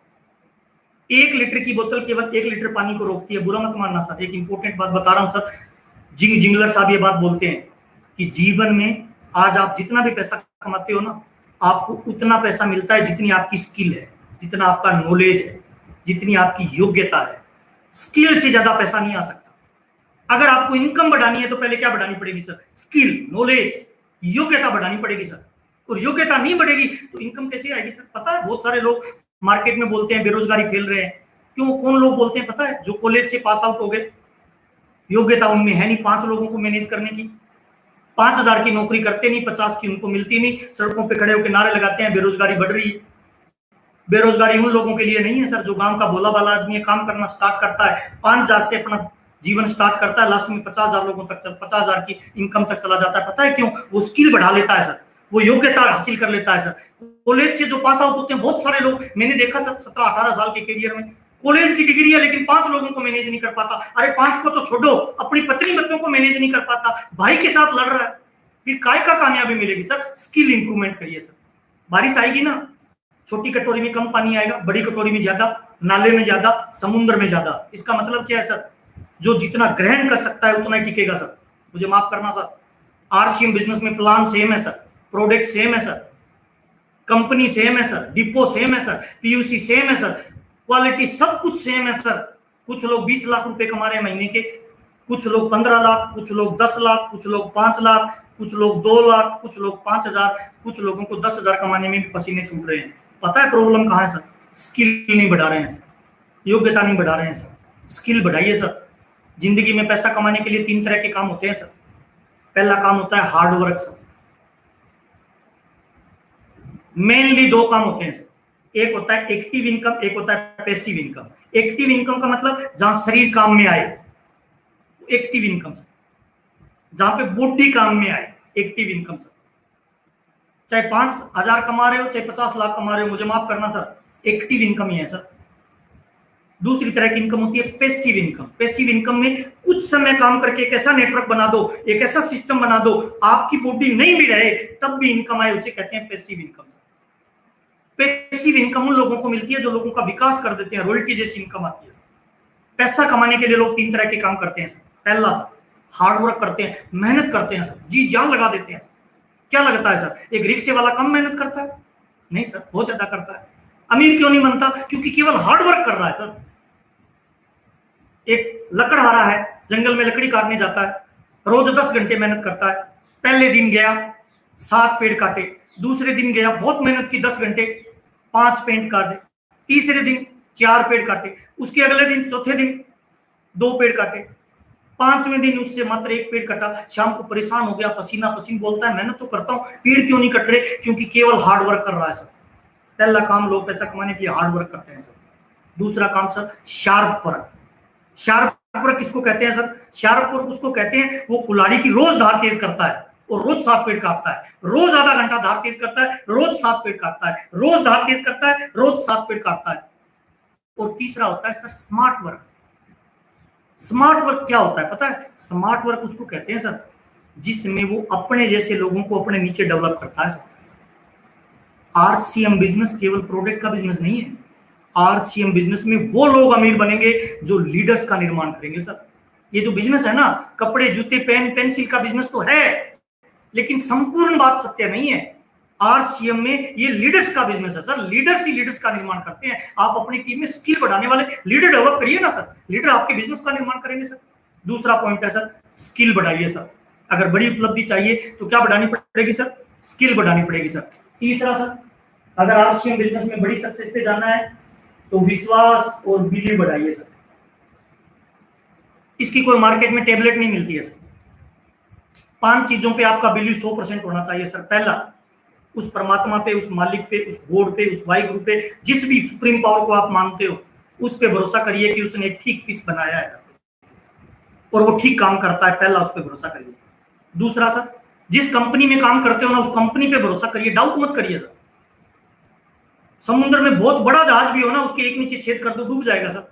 1 लीटर की बोतल केवल 1 लीटर पानी को रोकती है, बुरा मत मानना सर। एक इंपॉर्टेंट बात बता रहा हूं सर, जिंगलर साहब ये बात बोलते हैं कि जीवन में आज आप जितना भी पैसा कमाते हो ना, आपको उतना पैसा मिलता है जितनी आपकी स्किल है, जितना आपका नॉलेज है, जितनी आपकी योग्यता है। स्किल से ज्यादा पैसा नहीं आ सकता। अगर आपको इनकम बढ़ानी है तो पहले क्या बढ़ानी पड़ेगी सर? स्किल, नॉलेज, योग्यता बढ़ानी पड़ेगी सर। और योग्यता नहीं बढ़ेगी तो इनकम कैसे आएगी सर? पता है बहुत सारे लोग मार्केट में बोलते हैं बेरोजगारी फैल रहे हैं। क्यों? कौन लोग बोलते हैं पता है? जो कॉलेज से पास आउट हो गए, योग्यता उनमें है नहीं 5 लोगों को मैनेज करने की। 5,000 की नौकरी करते नहीं, 50 की उनको मिलती नहीं, सड़कों पे खड़े होकर नारे लगाते हैं बेरोजगारी बढ़ रही है। बेरोजगारी उन लोगों के लिए नहीं है सर जो गांव का भोला भाला आदमी काम करना स्टार्ट करता है, 5,000 से अपना जीवन स्टार्ट करता है, लास्ट में 50,000 लोगों तक 50,000 की इनकम तक चला जाता है। पता है क्यों? वो स्किल बढ़ा लेता है सर, वो योग्यता हासिल कर लेता है सर। कॉलेज से जो पास आउट होते हैं बहुत सारे लोग मैंने देखा सर, 17-18 साल के करियर में कॉलेज की डिग्री है लेकिन 5 लोगों को मैनेज नहीं कर पाता। अरे 5 को तो छोड़ो, अपनी पत्नी बच्चों को मैनेज नहीं कर पाता, भाई के साथ लड़ रहा है, फिर काय का कामयाबी मिलेगी सर? स्किल इंप्रूवमेंट करिए सर। बारिश आएगी ना, छोटी कटोरी में कम पानी आएगा, बड़ी कटोरी में ज्यादा, नाले में ज्यादा, समुद्र में ज्यादा। इसका मतलब क्या है सर? जो जितना ग्रहण कर सकता है उतना ही टिकेगा सर। मुझे माफ करना सर, आरसीएम बिजनेस में प्लान सेम है सर, प्रोडक्ट सेम है सर, कंपनी सेम है सर, डिपो सेम है सर, पीयूसी सेम है सर, क्वालिटी सब कुछ सेम है सर। कुछ लोग 20 लाख रुपए कमा रहे हैं महीने के, कुछ लोग 15 लाख, कुछ लोग 10 लाख, कुछ लोग 5 लाख, कुछ लोग 2 लाख, कुछ लोग 5,000, कुछ लोगों को 10,000 कमाने में भी पसीने छूट रहे हैं। पता है प्रॉब्लम कहाँ है सर? स्किल नहीं बढ़ा रहे हैं सर, योग्यता नहीं बढ़ा रहे हैं सर। स्किल बढ़ाइए सर। जिंदगी में पैसा कमाने के लिए 3 तरह के काम होते हैं सर। पहला काम होता है हार्ड वर्क सर। मेनली 2 काम होते हैं सर, एक होता है एक्टिव इनकम, एक होता है पैसिव इनकम। एक्टिव इनकम का मतलब जहां शरीर काम में आए, एक्टिव इनकम सर। जहां पे बॉडी काम में आए, एक्टिव इनकम सर। चाहे 5,000 कमा रहे हो, चाहे 50 लाख कमा रहे हो, मुझे माफ करना सर, एक्टिव इनकम ही है सर। दूसरी तरह की इनकम होती है पैसिव इनकम। पैसिव इनकम में कुछ समय काम करके एक ऐसा नेटवर्क बना दो, एक ऐसा सिस्टम बना दो, आपकी बॉडी नहीं भी रहे तब भी इनकम आए, उसे कहते हैं पैसिव इनकम। पैसिव इनकम उन लोगों को मिलती है जो लोगों का विकास कर देते हैं, रॉयल्टी जैसी इनकम आती है। पैसा कमाने के लिए लोग 3 तरह के काम करते हैं सर। पहला सर हार्ड वर्क करते हैं, मेहनत करते हैं सर, जी जान लगा देते हैं सर। क्या लगता है सर एक रिक्शे वाला कम मेहनत करता है? नहीं सर, बहुत ज्यादा करता है। अमीर क्यों नहीं बनता? क्योंकि केवल हार्ड वर्क कर रहा है सर। एक लकड़हारा है, जंगल में लकड़ी काटने जाता है, रोज 10 घंटे मेहनत करता है। पहले दिन गया 7 पेड़ काटे, दूसरे दिन गया बहुत मेहनत की 10 घंटे 5 पेड़ काटे, तीसरे दिन 4 पेड़ काटे, उसके अगले दिन चौथे दिन 2 पेड़ काटे, 5वें दिन उससे मात्र 1 पेड़ कटा। शाम को परेशान हो गया, पसीना पसीन, बोलता है मेहनत तो करता हूं, पेड़ क्यों नहीं कट रहे? क्योंकि केवल हार्ड वर्क कर रहा है सर। पहला काम लोग पैसा कमाने के लिए हार्ड वर्क करते हैं सर। दूसरा काम sir sharp work. Sharp work किसको कहते हैं सर? शार्प वर्क उसको कहते हैं वो कुल्हाड़ी की रोज धार तेज करता है और रोज 7 पेड़ काटता है, रोज आधा घंटा धार तेज करता है, रोज 7 पेड़ काटता है, रोज धार तेज करता है, रोज 7 पेड़ काटता है। और तीसरा होता है sir smart work. Smart work क्या होता है पता है? स्मार्ट वर्क उसको कहते हैं सर जिसमें वो अपने जैसे लोगों को अपने नीचे डेवलप करता है सर। आरसीएम बिजनेस केवल प्रोडक्ट का बिजनेस नहीं है। आरसीएम बिजनेस में वो लोग अमीर बनेंगे जो लीडर्स का निर्माण करेंगे सर। ये जो बिजनेस है ना, कपड़े जूते पेन पेंसिल का बिजनेस तो है, लेकिन संपूर्ण बात सत्य नहीं है। आरसीएम में ये लीडर्स का बिजनेस है सर। लीडर्स ही लीडर्स का निर्माण करते हैं। आप अपनी टीम में स्किल बढ़ाने वाले लीडर डेवलप करिए ना सर, लीडर आपके बिजनेस का निर्माण करेंगे सर। दूसरा पॉइंट है सर स्किल बढ़ाइए सर। अगर बड़ी उपलब्धि चाहिए तो क्या बढ़ानी पड़ेगी सर? स्किल बढ़ानी पड़ेगी सर। तीसरा सर अगर आरसीएम बिजनेस में बड़ी सक्सेस पे जाना है तो विश्वास और बिलीव बढ़ाइए सर। इसकी कोई मार्केट में टेबलेट नहीं मिलती है सर। 5 चीजों पे आपका बिलीव 100% होना चाहिए सर। पहला, उस परमात्मा पे, उस मालिक पे, उस गॉड पे, उस वाहिगुरु पे, जिस भी सुप्रीम पावर को आप मानते हो, उस पे भरोसा करिए कि उसने एक ठीक पीस बनाया है और वो ठीक काम करता है। पहला उस पे भरोसा करिए। दूसरा सर जिस कंपनी में काम करते हो ना, उस कंपनी पे भरोसा करिए, डाउट मत करिए सर। समुद्र में बहुत बड़ा जहाज भी हो ना, उसके एक नीचे छेद कर दो, डूब जाएगा सर।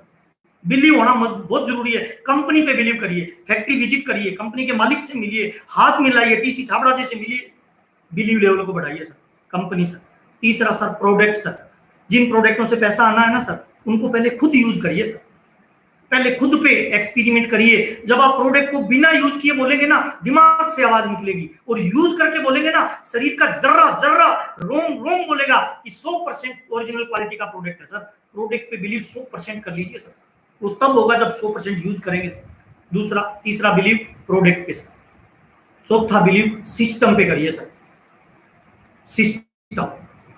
बिलीव होना बहुत जरूरी है। कंपनी पे बिलीव करिए, फैक्ट्री विजिट करिए, कंपनी के मालिक से मिलिए, हाथ मिलाइए, टीसी छाबड़ा जी से मिलिए, बिलीव लेवल को बढ़ाइए सर। Company sir. तीसरा सर, प्रोडक्ट सर। जिन प्रोडक्टों से पैसा आना है ना सर, उनको पहले खुद यूज करिए सर। पहले खुद पे एक्सपेरिमेंट करिए। जब आप प्रोडक्ट को बिना यूज किए बोलेंगे ना, दिमाग से आवाज निकलेगी, और यूज करके बोलेंगे ना, शरीर का जर्रा जर्रा रोम रोम बोलेगा कि 100% ओरिजिनल क्वालिटी का प्रोडक्ट है सर। प्रोडक्ट पे बिलीव 100% कर लीजिए सर। वो तब होगा जब 100% यूज करेंगे सर। तीसरा बिलीव प्रोडक्ट पे सर। चौथा बिलीव सिस्टम पे करिए सर। सिस्टम,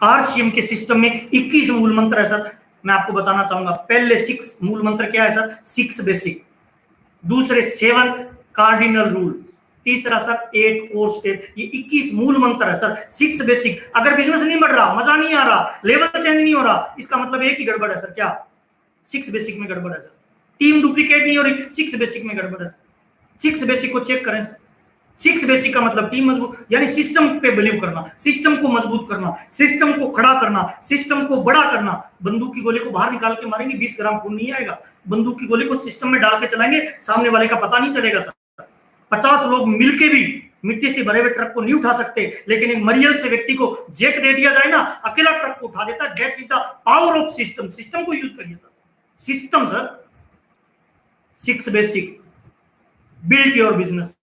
आरसीएम के सिस्टम में 21 मूल मंत्र है सर। मैं आपको बताना चाहूंगा, पहले 6 मूल मंत्र क्या है सर? 6 बेसिक, दूसरे 7 कार्डिनल रूल, तीसरा सर 8 कोर स्टेप। ये 21 मूल मंत्र है सर। 6 बेसिक। अगर बिजनेस नहीं बढ़ रहा, मजा नहीं आ रहा, लेवल चेंज नहीं हो रहा, इसका मतलब एक ही गड़बड़ है सर। क्या? 6 बेसिक में गड़बड़ है सर। टीम डुप्लीकेट नहीं हो रही, 6 बेसिक में गड़बड़ है सर। 6 बेसिक को चेक करें सर। 6 बेसिक का मतलब टीम मजबूत, यानी सिस्टम पे बिलीव करना, सिस्टम को मजबूत करना, सिस्टम को खड़ा करना, सिस्टम को बड़ा करना। बंदूक की गोली को बाहर निकाल के मारेंगे, 20 ग्राम खून नहीं आएगा। बंदूक की गोली को सिस्टम में डाल के चलाएंगे, सामने वाले का पता नहीं चलेगा सर। 50 लोग मिलके भी मिट्टी से भरे हुए ट्रक को नहीं उठा सकते, लेकिन एक मरियल से व्यक्ति को जैक दे दिया जाए ना, अकेला ट्रक को उठा देता है। That is the power of system. System को यूज करिए sir. System sir. 6 basic, build your business,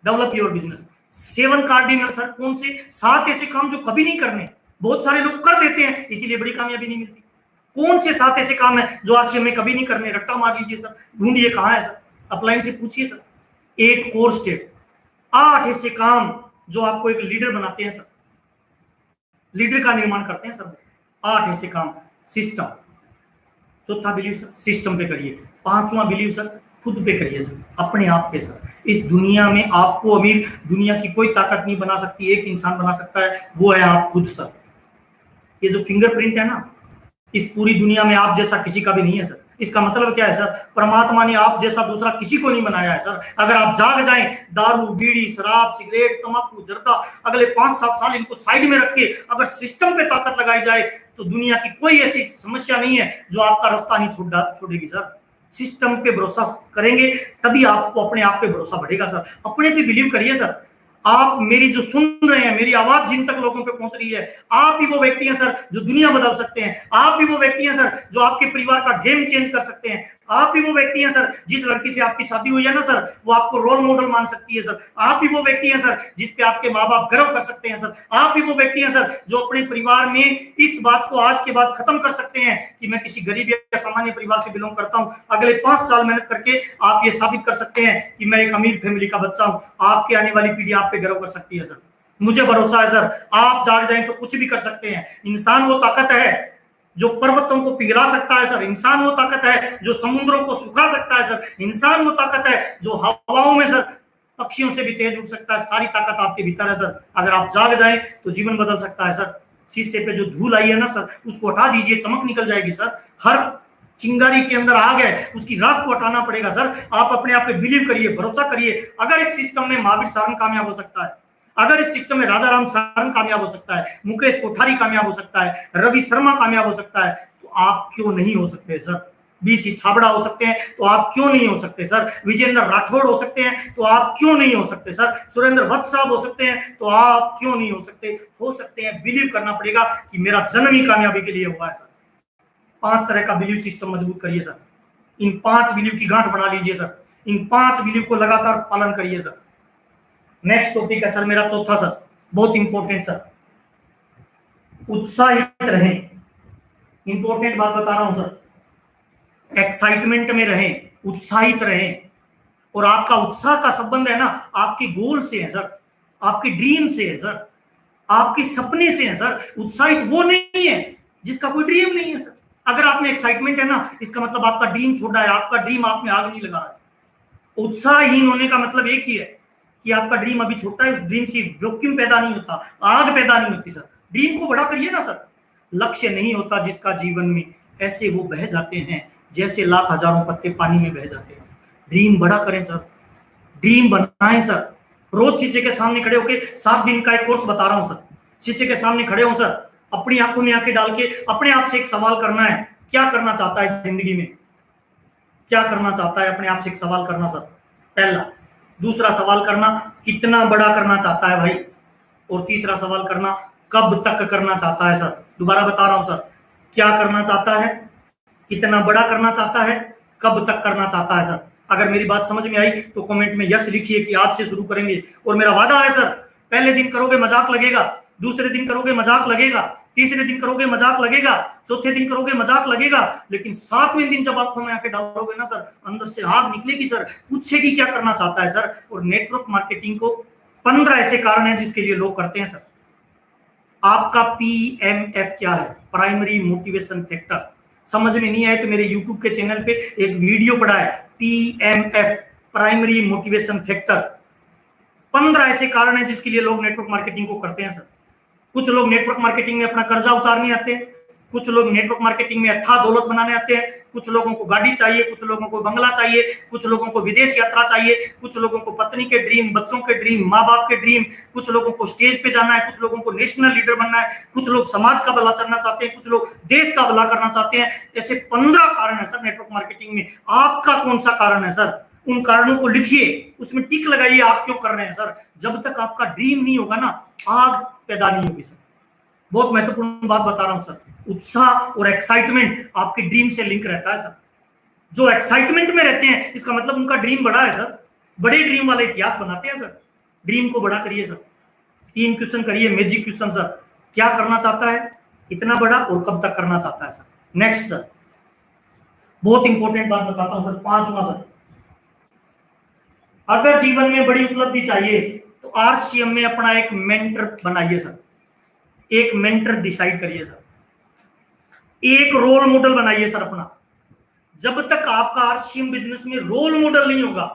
develop your business. 7 cardinal sir, कौन से? 7 ऐसे काम जो कभी नहीं करने, बहुत सारे लोग कर देते हैं, इसीलिए बड़ी कामयाबी नहीं मिलती। कौन से 7 ऐसे काम है जो आरसीएम में कभी नहीं करने? रट्टा मार लीजिए सर, ढूंढिए कहां है सर, अपलाइन से पूछिए सर। 8 कोर स्टेप, 8 ऐसे काम जो आपको एक लीडर बनाते हैं सर, लीडर का निर्माण करते हैं सर। 8 ऐसे काम। सिस्टम, चौथा बिलीव सर, सिस्टम पे करिए। 5वां बिलीव सर, खुद पे करिए सर, अपने आप पे सर। इस दुनिया में आपको अमीर दुनिया की कोई ताकत नहीं बना सकती, एक इंसान बना सकता है, वो है आप खुद सर। ये जो फिंगरप्रिंट है ना, इस पूरी दुनिया में आप जैसा किसी का भी नहीं है सर। इसका मतलब क्या है सर? परमात्मा ने आप जैसा दूसरा किसी को नहीं बनाया है सर। अगर आप जाग जाएं, दारू, बीड़ी, शराब, सिगरेट, तंबाकू, जर्दा, अगले 5-7 साल इनको साइड में रख के अगर सिस्टम पे ताकत लगाई जाए, तो दुनिया की कोई ऐसी समस्या नहीं है जो आपका रास्ता नहीं छोड़ेगी सर। सिस्टम पे भरोसा करेंगे तभी आपको अपने आप पे भरोसा बढ़ेगा सर। अपने पे बिलीव करिए सर। आप मेरी जो सुन रहे हैं, मेरी आवाज जिन तक लोगों पे पहुंच रही है, आप ही वो व्यक्ति हैं सर जो दुनिया बदल सकते हैं। आप ही वो व्यक्ति हैं सर जो आपके परिवार का गेम चेंज कर सकते हैं। आप ही वो व्यक्ति हैं सर, जिस लड़की से आपकी शादी हुई है ना सर, वो आपको रोल मॉडल मान सकती है सर। आप ही वो व्यक्ति हैं सर जिस पे आपके माँ बाप गर्व कर सकते हैं सर। आप ही वो व्यक्ति हैं सर जो अपने परिवार में इस बात को आज के बाद खत्म कर सकते हैं कि मैं किसी गरीब या सामान्य परिवार से बिलोंग करता हूँ। अगले 5 साल मेहनत करके आप ये साबित कर सकते हैं कि मैं एक अमीर फैमिली का बच्चा हूँ। आपकी आने वाली पीढ़ी आप पे गर्व कर सकती है सर। मुझे भरोसा है सर, आप जाग जाएं तो कुछ भी कर सकते हैं। इंसान वो ताकत है जो पर्वतों को पिघला सकता है सर। इंसान वो ताकत है जो समुद्रों को सुखा सकता है सर। इंसान वो ताकत है जो हवाओं में सर पक्षियों से भी तेज उड़ सकता है। सारी ताकत आपके भीतर है सर। अगर आप जाग जाएं तो जीवन बदल सकता है सर। शीशे पे जो धूल आई है ना सर, उसको हटा दीजिए, चमक निकल जाएगी सर। हर चिंगारी के अंदर आग है, उसकी राख को हटाना पड़ेगा सर। आप अपने आप पे बिलीव करिए, भरोसा करिए। अगर इस सिस्टम में महावीर सारंग कामयाब हो सकता है, अगर इस सिस्टम में राजा राम सारंग कामयाब हो सकता है, मुकेश कोठारी कामयाब हो सकता है, रवि शर्मा कामयाब हो सकता है, तो आप क्यों नहीं हो सकते सर? बीसी छाबड़ा हो सकते हैं तो आप क्यों नहीं हो सकते सर? विजेंद्र राठौड़ हो सकते हैं तो आप क्यों नहीं हो सकते सर? सुरेंद्र भट्ट साहब हो सकते हैं तो आप क्यों नहीं हो सकते? हो सकते हैं। बिलीव करना पड़ेगा कि मेरा जन्म ही कामयाबी के लिए हुआ है सर। 5 तरह का बिलीव सिस्टम मजबूत करिए सर। इन 5 बिलीव की गांठ बना लीजिए सर। इन 5 बिलीव को लगातार पालन करिए सर। नेक्स्ट टॉपिक है सर मेरा चौथा सर, बहुत इंपॉर्टेंट सर, उत्साहित रहें। इंपॉर्टेंट बात बता रहा हूं सर। एक्साइटमेंट में रहें, उत्साहित रहें। और आपका उत्साह का संबंध है ना आपके गोल से है सर, आपके ड्रीम से है सर, आपके सपने से है सर। उत्साहित वो नहीं है जिसका कोई ड्रीम नहीं है सर। अगर आप में एक्साइटमेंट है ना, इसका मतलब आपका ड्रीम छोटा है, आपका ड्रीम आप में आग नहीं लगा रहा। उत्साहहीन होने का मतलब एक ही है कि आपका ड्रीम अभी छोटा है, उस ड्रीम से वैक्यूम पैदा नहीं होता, आग पैदा नहीं होती सर। ड्रीम को बड़ा करिए ना सर। लक्ष्य नहीं होता जिसका जीवन में, ऐसे वो बह जाते हैं जैसे लाख हजारों पत्ते पानी में बह जाते हैं। ड्रीम बड़ा करें सर, ड्रीम बनाएं सर। रोज शीशे के सामने खड़े होकर 7 दिन का एक कोर्स बता रहा हूं सर। शीशे के सामने खड़े हो सर, अपनी आंखों में आंखें डाल के अपने आप से एक सवाल करना है, क्या करना चाहता है जिंदगी में, क्या करना चाहता है, अपने आप से एक सवाल करना सर, पहला। दूसरा सवाल करना, कितना बड़ा करना चाहता है भाई। और तीसरा सवाल करना, कब तक करना चाहता है सर। दोबारा बता रहा हूं सर, क्या करना चाहता है, कितना बड़ा करना चाहता है, कब तक करना चाहता है सर। अगर मेरी बात समझ में आई तो कमेंट में यस लिखिए कि आज से शुरू करेंगे। और मेरा वादा है सर, पहले दिन करोगे मजाक लगेगा, दूसरे दिन करोगे मजाक लगेगा, तीसरे दिन करोगे मजाक लगेगा, चौथे दिन करोगे मजाक लगेगा, लेकिन 7वें दिन जब आंखों में आके डालोगे ना सर, अंदर से आग निकलेगी सर, पूछेगी क्या करना चाहता है सर। और नेटवर्क मार्केटिंग को 15 ऐसे कारण हैं जिसके लिए लोग करते हैं सर। आपका PMF क्या है, प्राइमरी मोटिवेशन फैक्टर। समझ में नहीं आए तो मेरे YouTube के चैनल पे एक वीडियो पड़ा है, PMF, प्राइमरी मोटिवेशन फैक्टर। 15 ऐसे कारण हैं जिसके लिए लोग नेटवर्क मार्केटिंग को करते हैं सर। कुछ लोग नेटवर्क मार्केटिंग में अपना कर्जा उतारने आते हैं, कुछ लोग नेटवर्क मार्केटिंग में अथाह दौलत बनाने आते हैं, कुछ लोगों को गाड़ी चाहिए, कुछ लोगों को बंगला चाहिए, कुछ लोगों को विदेश यात्रा चाहिए, कुछ लोगों को पत्नी के ड्रीम, बच्चों के ड्रीम, माँ बाप के ड्रीम, कुछ लोगों को स्टेज पे जाना है, कुछ लोगों को नेशनल लीडर बनना है, कुछ लोग समाज का भला करना चाहते हैं, कुछ लोग देश का भला करना चाहते हैं। ऐसे 15 कारण है सर नेटवर्क मार्केटिंग में। आपका कौन सा कारण है सर, उन कारणों को लिखिए, उसमें टिक लगाइए आप क्यों कर रहे हैं सर। जब तक आपका ड्रीम नहीं होगा ना, आग पैदा नहीं होगी सर। बहुत महत्वपूर्ण बात बता रहा हूं सर, उत्साह और एक्साइटमेंट आपके ड्रीम से लिंक रहता है सर। जो एक्साइटमेंट में रहते हैं इसका मतलब उनका ड्रीम बड़ा है सर। बड़े ड्रीम वाले इतिहास बनाते हैं सर। ड्रीम को बड़ा करिए सर। 3 क्वेश्चन करिए, मैजिक क्वेश्चन सर। क्या करना चाहता है, इतना बड़ा, और कब तक करना चाहता है सर। नेक्स्ट सर, बहुत इंपॉर्टेंट बात बताता हूं सर, 5वां सर, अगर जीवन में बड़ी उपलब्धि चाहिए तो RCM में अपना एक मेंटर बनाइए सर। एक मेंटर डिसाइड करिए सर, एक रोल मॉडल बनाइए सर अपना। जब तक आपका RCM बिजनेस में रोल मॉडल नहीं होगा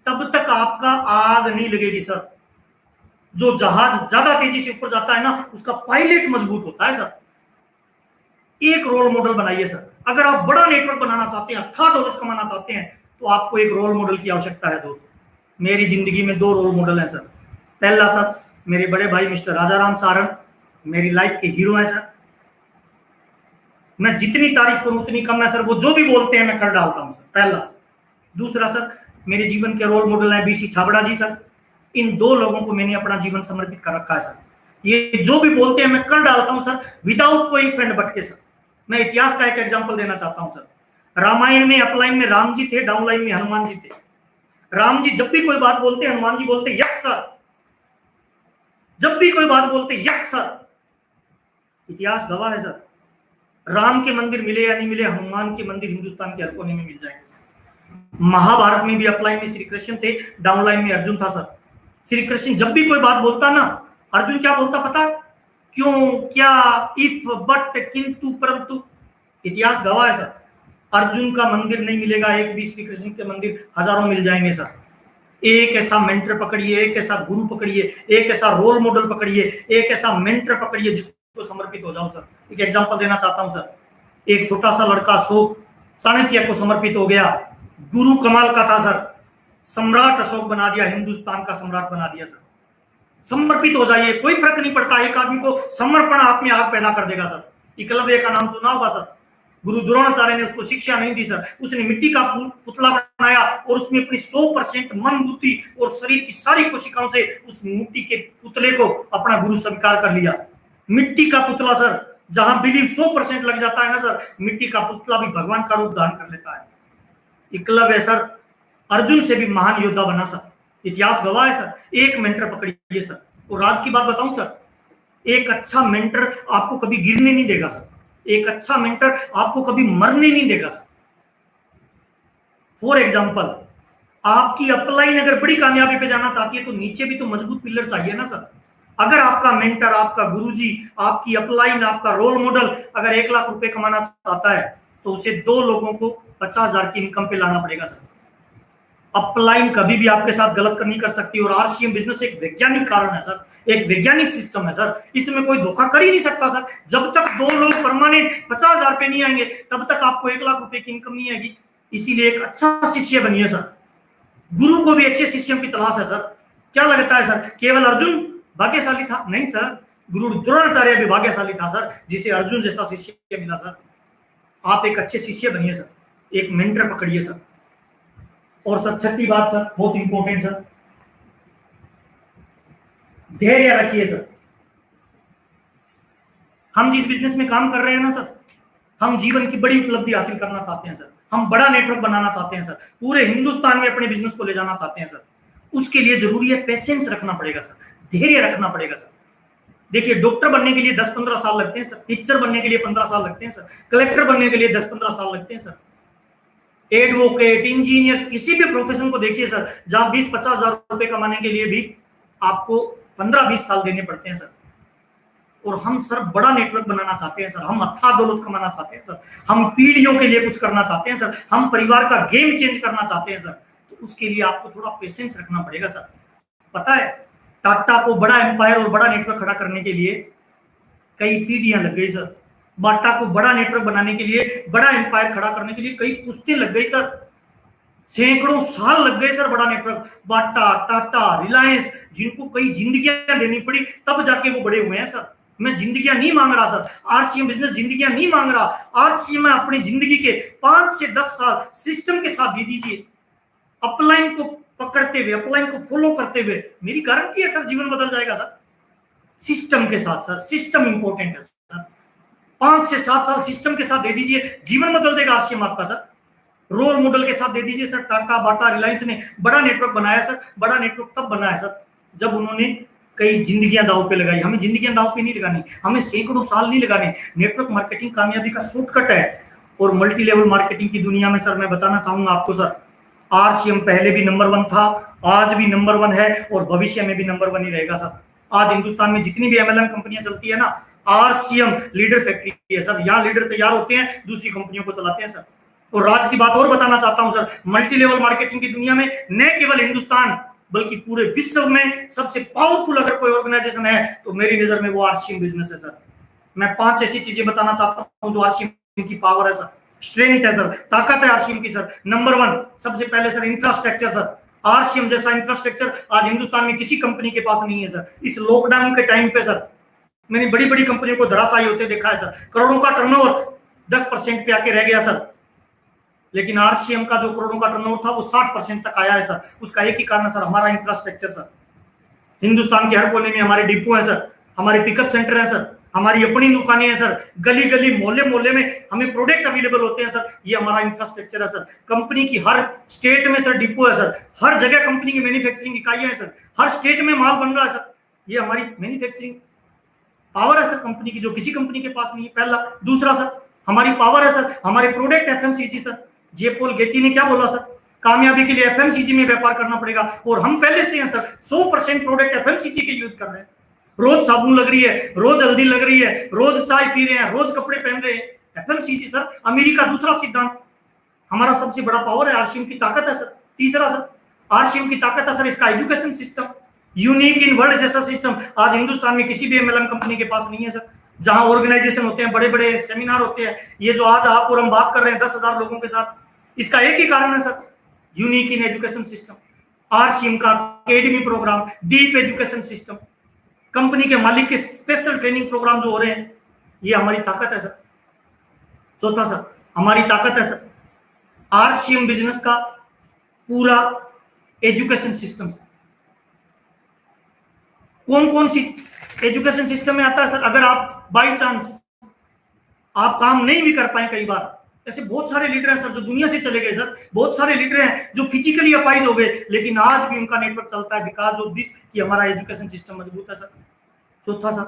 तब तक आपका आग नहीं लगेगी सर। जो जहाज ज्यादा तेजी से ऊपर जाता है ना, उसका पायलट मजबूत होता है सर। एक रोल मॉडल बनाइए सर। अगर आप बड़ा नेटवर्क बनाना चाहते हैं, अथाह दौलत कमाना चाहते हैं, तो आपको एक रोल मॉडल की आवश्यकता है दोस्त। मेरी जिंदगी में 2 रोल मॉडल हैं सर। पहला सर, मेरे बड़े भाई मिस्टर राजाराम सारंग, मेरी लाइफ के हीरो हैं सर। मैं जितनी तारीफ करूं उतनी कम है सर। वो जो भी बोलते हैं मैं कर डालता हूं सर, पहला सर। दूसरा सर, मेरे जीवन के रोल मॉडल हैं BC छाबड़ा जी सर। इन 2 लोगों को मैंने अपना जीवन समर्पित कर रखा है सर। ये जो भी बोलते हैं मैं कर डालता हूं सर, विदाउट कोई फंड भटके सर। मैं इतिहास का एक एग्जाम्पल देना चाहता हूं सर। रामायण में अपलाइन में राम जी थे, डाउनलाइन में हनुमान जी थे। राम जी जब भी कोई बात बोलते, हनुमान जी बोलते यस सर। जब भी कोई बात बोलते यस सर। इतिहास गवाह है सर। राम के मंदिर मिले या नहीं मिले, हनुमान के मंदिर हिंदुस्तान के हर कोने में मिल जाएंगे सर। महाभारत में भी अपलाइन में श्री कृष्ण थे, डाउनलाइन में अर्जुन था सर। श्री कृष्ण जब भी कोई बात बोलता ना, अर्जुन क्या बोलता पता, क्यों, क्या, इफ, बट, किंतु, परंतु। इतिहास गवाह है सर। अर्जुन का मंदिर नहीं मिलेगा, एक भी श्री कृष्ण के मंदिर हजारों मिल जाएंगे सर। एक ऐसा मेंटर पकड़िए, एक ऐसा गुरु पकड़िए, एक ऐसा रोल मॉडल पकड़िए, एक ऐसा मेंटर पकड़िए जिसको समर्पित हो जाओ सर। एक एग्जांपल देना चाहता हूं सर। एक छोटा सा लड़का अशोक चाणक्य को समर्पित हो गया। गुरु कमाल का था सर, सम्राट अशोक बना दिया, हिंदुस्तान का सम्राट बना दिया सर। समर्पित हो जाइए, कोई फर्क नहीं पड़ता। एक आदमी को समर्पण आप में आग पैदा कर देगा सर। एकलव्य का नाम सुना होगा सर। गुरु द्रोणाचार्य ने उसको शिक्षा नहीं दी सर। उसने मिट्टी का पुतला बनाया और उसमें अपनी 100% मन, बुद्धि और शरीर की सारी कोशिकाओं से उस मिट्टी के पुतले को अपना गुरु स्वीकार कर लिया। मिट्टी का पुतला सर, जहां बिलीव 100% लग जाता है ना सर, मिट्टी का पुतला भी भगवान का रूप धारण कर लेता है। एकलव्य सर अर्जुन से भी महान योद्धा बना सर। इतिहास गवाह है सर। एक मेंटर पकड़िए सर। और राज की बात बताऊं सर, एक अच्छा मेंटर आपको कभी गिरने नहीं देगा सर। एक अच्छा मेंटर आपको कभी मरने नहीं देगा सर। फॉर एग्जाम्पल, आपकी अपलाइन अगर बड़ी कामयाबी पे जाना चाहती है तो नीचे भी तो मजबूत पिलर चाहिए ना सर। अगर आपका मेंटर, आपका गुरुजी, आपकी अपलाइन, आपका रोल मॉडल अगर 1 लाख रुपए कमाना चाहता है तो उसे 2 लोगों को 50,000 की इनकम पे लाना पड़ेगा सर। अपलाइन कभी भी आपके साथ गलत नहीं कर सकती। और RCM बिजनेस एक वैज्ञानिक कारण है सर, एक वैज्ञानिक सिस्टम है सर। इसमें कोई धोखा कर ही नहीं सकता सर। जब तक 2 लोग परमानेंट 50,000 पे नहीं आएंगे तब तक आपको 1 लाख रुपए की इनकम नहीं आएगी। इसीलिए एक अच्छा शिष्य बनिए सर। गुरु को भी अच्छे शिष्यों की तलाश है सर। क्या लगता है सर, केवल अर्जुन भाग्यशाली था? नहीं सर, गुरु द्रोणाचार्य भी भाग्यशाली था सर, जिसे अर्जुन जैसा शिष्य मिला सर। आप एक अच्छे शिष्य बनिए सर, एक मेंटर पकड़िए सर। और सर छठी बात सर, बहुत इंपॉर्टेंट सर, धैर्य रखिए सर। हम जिस बिजनेस में काम कर रहे हैं ना सर, हम जीवन की बड़ी उपलब्धि हासिल करना चाहते हैं सर, हम बड़ा नेटवर्क बनाना चाहते हैं सर, पूरे हिंदुस्तान में अपने बिजनेस को ले जाना चाहते हैं सर। उसके लिए जरूरी है पेशेंस रखना पड़ेगा सर, धैर्य रखना पड़ेगा सर। देखिए, डॉक्टर बनने के लिए 10-15 साल लगते हैं सर, टीचर बनने के लिए 15 साल लगते हैं सर, कलेक्टर बनने के लिए 10-15 साल लगते हैं सर, एडवोकेट, इंजीनियर, किसी भी प्रोफेशन को देखिए सर, जहां 20-50 हजार रुपए कमाने के लिए भी आपको 15-20 साल देने पड़ते हैं सर। और हम सर बड़ा नेटवर्क बनाना चाहते हैं सर, हम अथाह दौलत कमाना चाहते हैं सर, हम पीढ़ियों के लिए कुछ करना चाहते हैं सर, हम परिवार का गेम चेंज करना चाहते हैं सर। तो उसके लिए आपको थोड़ा पेशेंस रखना पड़ेगा सर। पता है, टाटा को बड़ा एम्पायर और बड़ा नेटवर्क खड़ा करने के लिए कई पीढ़ियां लग गई सर। बाटा को बड़ा नेटवर्क बनाने के लिए, बड़ा एम्पायर खड़ा करने के लिए कई पुश्तें लग गई सर, सैकड़ों साल लग गए सर। बड़ा नेटवर्क बाटा, टाटा, रिलायंस, जिनको कई जिंदगियां देनी पड़ी तब जाके वो बड़े हुए हैं सर। मैं जिंदगियां नहीं मांग रहा सर, आरसीएम बिजनेस जिंदगियां नहीं मांग रहा। आरसीएम में अपनी जिंदगी के 5 से 10 साल सिस्टम के साथ दे दीजिए, अपलाइन को पकड़ते हुए, अपलाइन को फॉलो करते हुए, मेरी गारंटी है सर, जीवन बदल जाएगा सर। सिस्टम के साथ सर, सिस्टम इंपॉर्टेंट है सर। 5 से 7 साल सिस्टम के साथ दे दीजिए, जीवन बदल देगा आरसीएम आपका सर। रोल मॉडल के साथ दे दीजिए सर। टाटा, बाटा, रिलायंस ने बड़ा नेटवर्क बनाया सर। बड़ा नेटवर्क तब बनाया सर जब उन्होंने कई जिंदगियां दांव पे लगाई। हमें जिंदगियां दांव पे नहीं लगानी, हमें सैकड़ों साल नहीं लगाने। नेटवर्क मार्केटिंग कामयाबी का शॉर्टकट है। और मल्टी लेवल मार्केटिंग की दुनिया में सर मैं बताना चाहूंगा आपको सर, आरसीएम पहले भी नंबर 1 था, आज भी नंबर 1 है और भविष्य में भी नंबर 1 ही रहेगा सर। आज हिंदुस्तान में जितनी भी एमएलएम कंपनियां चलती है ना, आरसीएम लीडर फैक्ट्री है सर। यहाँ लीडर तैयार होते हैं, दूसरी कंपनियों को चलाते हैं सर। और राज की बात और बताना चाहता हूं सर, मल्टी लेवल मार्केटिंग की दुनिया में न केवल हिंदुस्तान बल्कि पूरे विश्व में सबसे पावरफुल अगर कोई ऑर्गेनाइजेशन है तो मेरी नजर में वो आरसीएम बिजनेस है सर। मैं 5 ऐसी चीजें बताना चाहता हूं जो आरसीएम की पावर है सर, स्ट्रेंथ है सर, ताकत है आरसीएम की सर। नंबर 1 सबसे पहले सर इंफ्रास्ट्रक्चर सर। आरसीएम जैसा इंफ्रास्ट्रक्चर आज हिंदुस्तान में किसी कंपनी के पास नहीं है सर। इस लॉकडाउन के टाइम पे सर मैंने बड़ी बड़ी कंपनियों को धराशायी होते देखा है सर। करोड़ों का टर्नओवर 10% पे आके रह गया सर, लेकिन आरसीएम का जो करोड़ों का टर्नओवर था वो 60% तक आया है सर। उसका एक ही कारण है सर, हमारा इंफ्रास्ट्रक्चर सर। हिंदुस्तान के हर कोने में हमारे डिपो है सर, हमारे पिकअप सेंटर है सर, हमारी अपनी दुकानें हैं सर, गली गली मोहल्ले मोहल्ले में हमें प्रोडक्ट अवेलेबल होते हैं सर। ये हमारा इंफ्रास्ट्रक्चर है सर। कंपनी की हर स्टेट में सर डिपो है सर, हर जगह कंपनी की मैन्युफैक्चरिंग इकाइयां हैं सर, हर स्टेट में माल बन रहा है सर। ये हमारी मैन्युफैक्चरिंग पावर है सर कंपनी की, जो किसी कंपनी के पास नहीं है, पहला। दूसरा सर हमारी पावर है सर, हमारे प्रोडक्ट एफएमसीजी सर। जे पॉल गेटी ने क्या बोला सर, कामयाबी के लिए एफएमसीजी में व्यापार करना पड़ेगा, और हम पहले से हैं सर 100% प्रोडक्ट एफएमसीजी के यूज कर रहे हैं। रोज साबुन लग रही है, रोज हल्दी लग रही है, रोज चाय पी रहे हैं, रोज कपड़े पहन रहे हैं, एफएमसीजी सर। अमेरिका दूसरा सिद्धांत। हमारा सबसे बड़ा पावर है आरसीएम की ताकत है सर। तीसरा सर आरसीएम की ताकत है सर इसका education system, unique in world जैसा सिस्टम आज हिंदुस्तान में किसी भी एमएलएम कंपनी के पास नहीं है सर। जहां ऑर्गेनाइजेशन होते हैं, बड़े बड़े सेमिनार होते हैं, ये जो आज आप और हम बात कर रहे हैं 10,000 लोगों के साथ, इसका एक ही कारण है sir, unique in education system. RCM का academy programme, deep education system, company के मालिक के स्पेशल ट्रेनिंग प्रोग्राम जो हो रहे हैं, ये हमारी ताकत है सर। चौथा सर हमारी ताकत है सर आरसीएम बिजनेस का पूरा एजुकेशन सिस्टम। कौन कौन सी एजुकेशन सिस्टम में आता है सर? अगर आप बाई चांस आप काम नहीं भी कर पाए, कई बार ऐसे बहुत सारे लीडर हैं सर जो दुनिया से चले गए सर। बहुत सारे लीडर हैं जो फिजिकली अपाइज हो गए, लेकिन आज भी उनका नेटवर्क चलता है बिकॉज ऑफ दिस कि हमारा एजुकेशन सिस्टम मजबूत है सर। चौथा सर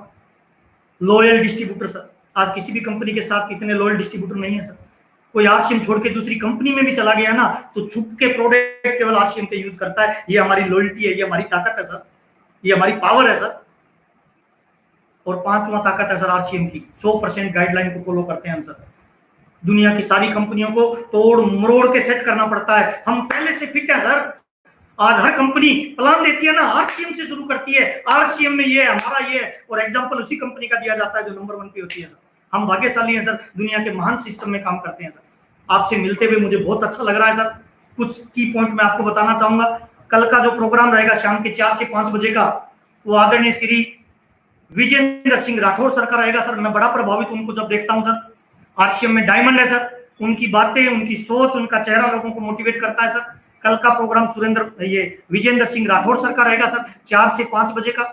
लॉयल डिस्ट्रीब्यूटर सर। आज किसी भी कंपनी के साथ इतने लॉयल डिस्ट्रीब्यूटर नहीं है सर। कोई आरसीएम छोड़ के दूसरी कंपनी में भी चला गया ना तो छुप के प्रोडक्ट केवल आरसीएम के यूज करता है। ये हमारी लॉयल्टी है, ये हमारी ताकत है सर, ये हमारी पावर है सर। और 5वां ताकत है सर आरसीएम की, 100% गाइडलाइन को फॉलो करते हैं हम सर। दुनिया की सारी कंपनियों को तोड़ मरोड़ के सेट करना पड़ता है, हम पहले से फिट है सर। आज हर कंपनी प्लान देती है ना, आरसीएम से शुरू करती है, आरसीएम में ये हमारा ये, और एग्जांपल उसी कंपनी का दिया जाता है जो नंबर 1 पे होती है सर। हम भाग्यशाली हैं सर, दुनिया के महान सिस्टम में काम करते हैं सर। आपसे मिलते हुए मुझे बहुत अच्छा लग रहा है सर। कुछ की पॉइंट मैं आपको बताना चाहूंगा। कल का जो प्रोग्राम रहेगा शाम के 4 से 5 बजे का, वो आदरणीय श्री विजेंद्र सिंह राठौर सर का रहेगा। सर मैं बड़ा प्रभावित उनको जब देखता हूं सर, आरसीएम में डायमंड है सर, उनकी बातें, उनकी सोच, उनका चेहरा लोगों को मोटिवेट करता है सर। कल का प्रोग्राम विजेंद्र सिंह राठौर सर का रहेगा सर 4 से 5 बजे का।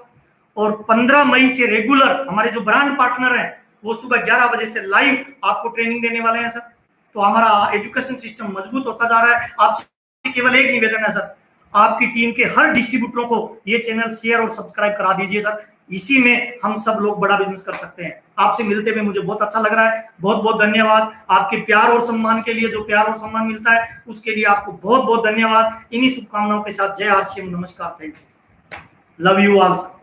और 15 मई से रेगुलर हमारे जो ब्रांड पार्टनर हैं वो सुबह 11 बजे से लाइव आपको ट्रेनिंग देने वाले हैं सर। तो हमारा एजुकेशन सिस्टम मजबूत होता जा रहा है। आपसे केवल एक निवेदन है सर, आपकी टीम के हर डिस्ट्रीब्यूटरों को ये चैनल शेयर और सब्सक्राइब करा दीजिए सर। इसी में हम सब लोग बड़ा बिजनेस कर सकते हैं। आपसे मिलते हुए मुझे बहुत अच्छा लग रहा है। बहुत बहुत धन्यवाद आपके प्यार और सम्मान के लिए। जो प्यार और सम्मान मिलता है उसके लिए आपको बहुत बहुत धन्यवाद। इन्हीं शुभकामनाओं के साथ जय आरसीएम, नमस्कार, thank you, love you all sir.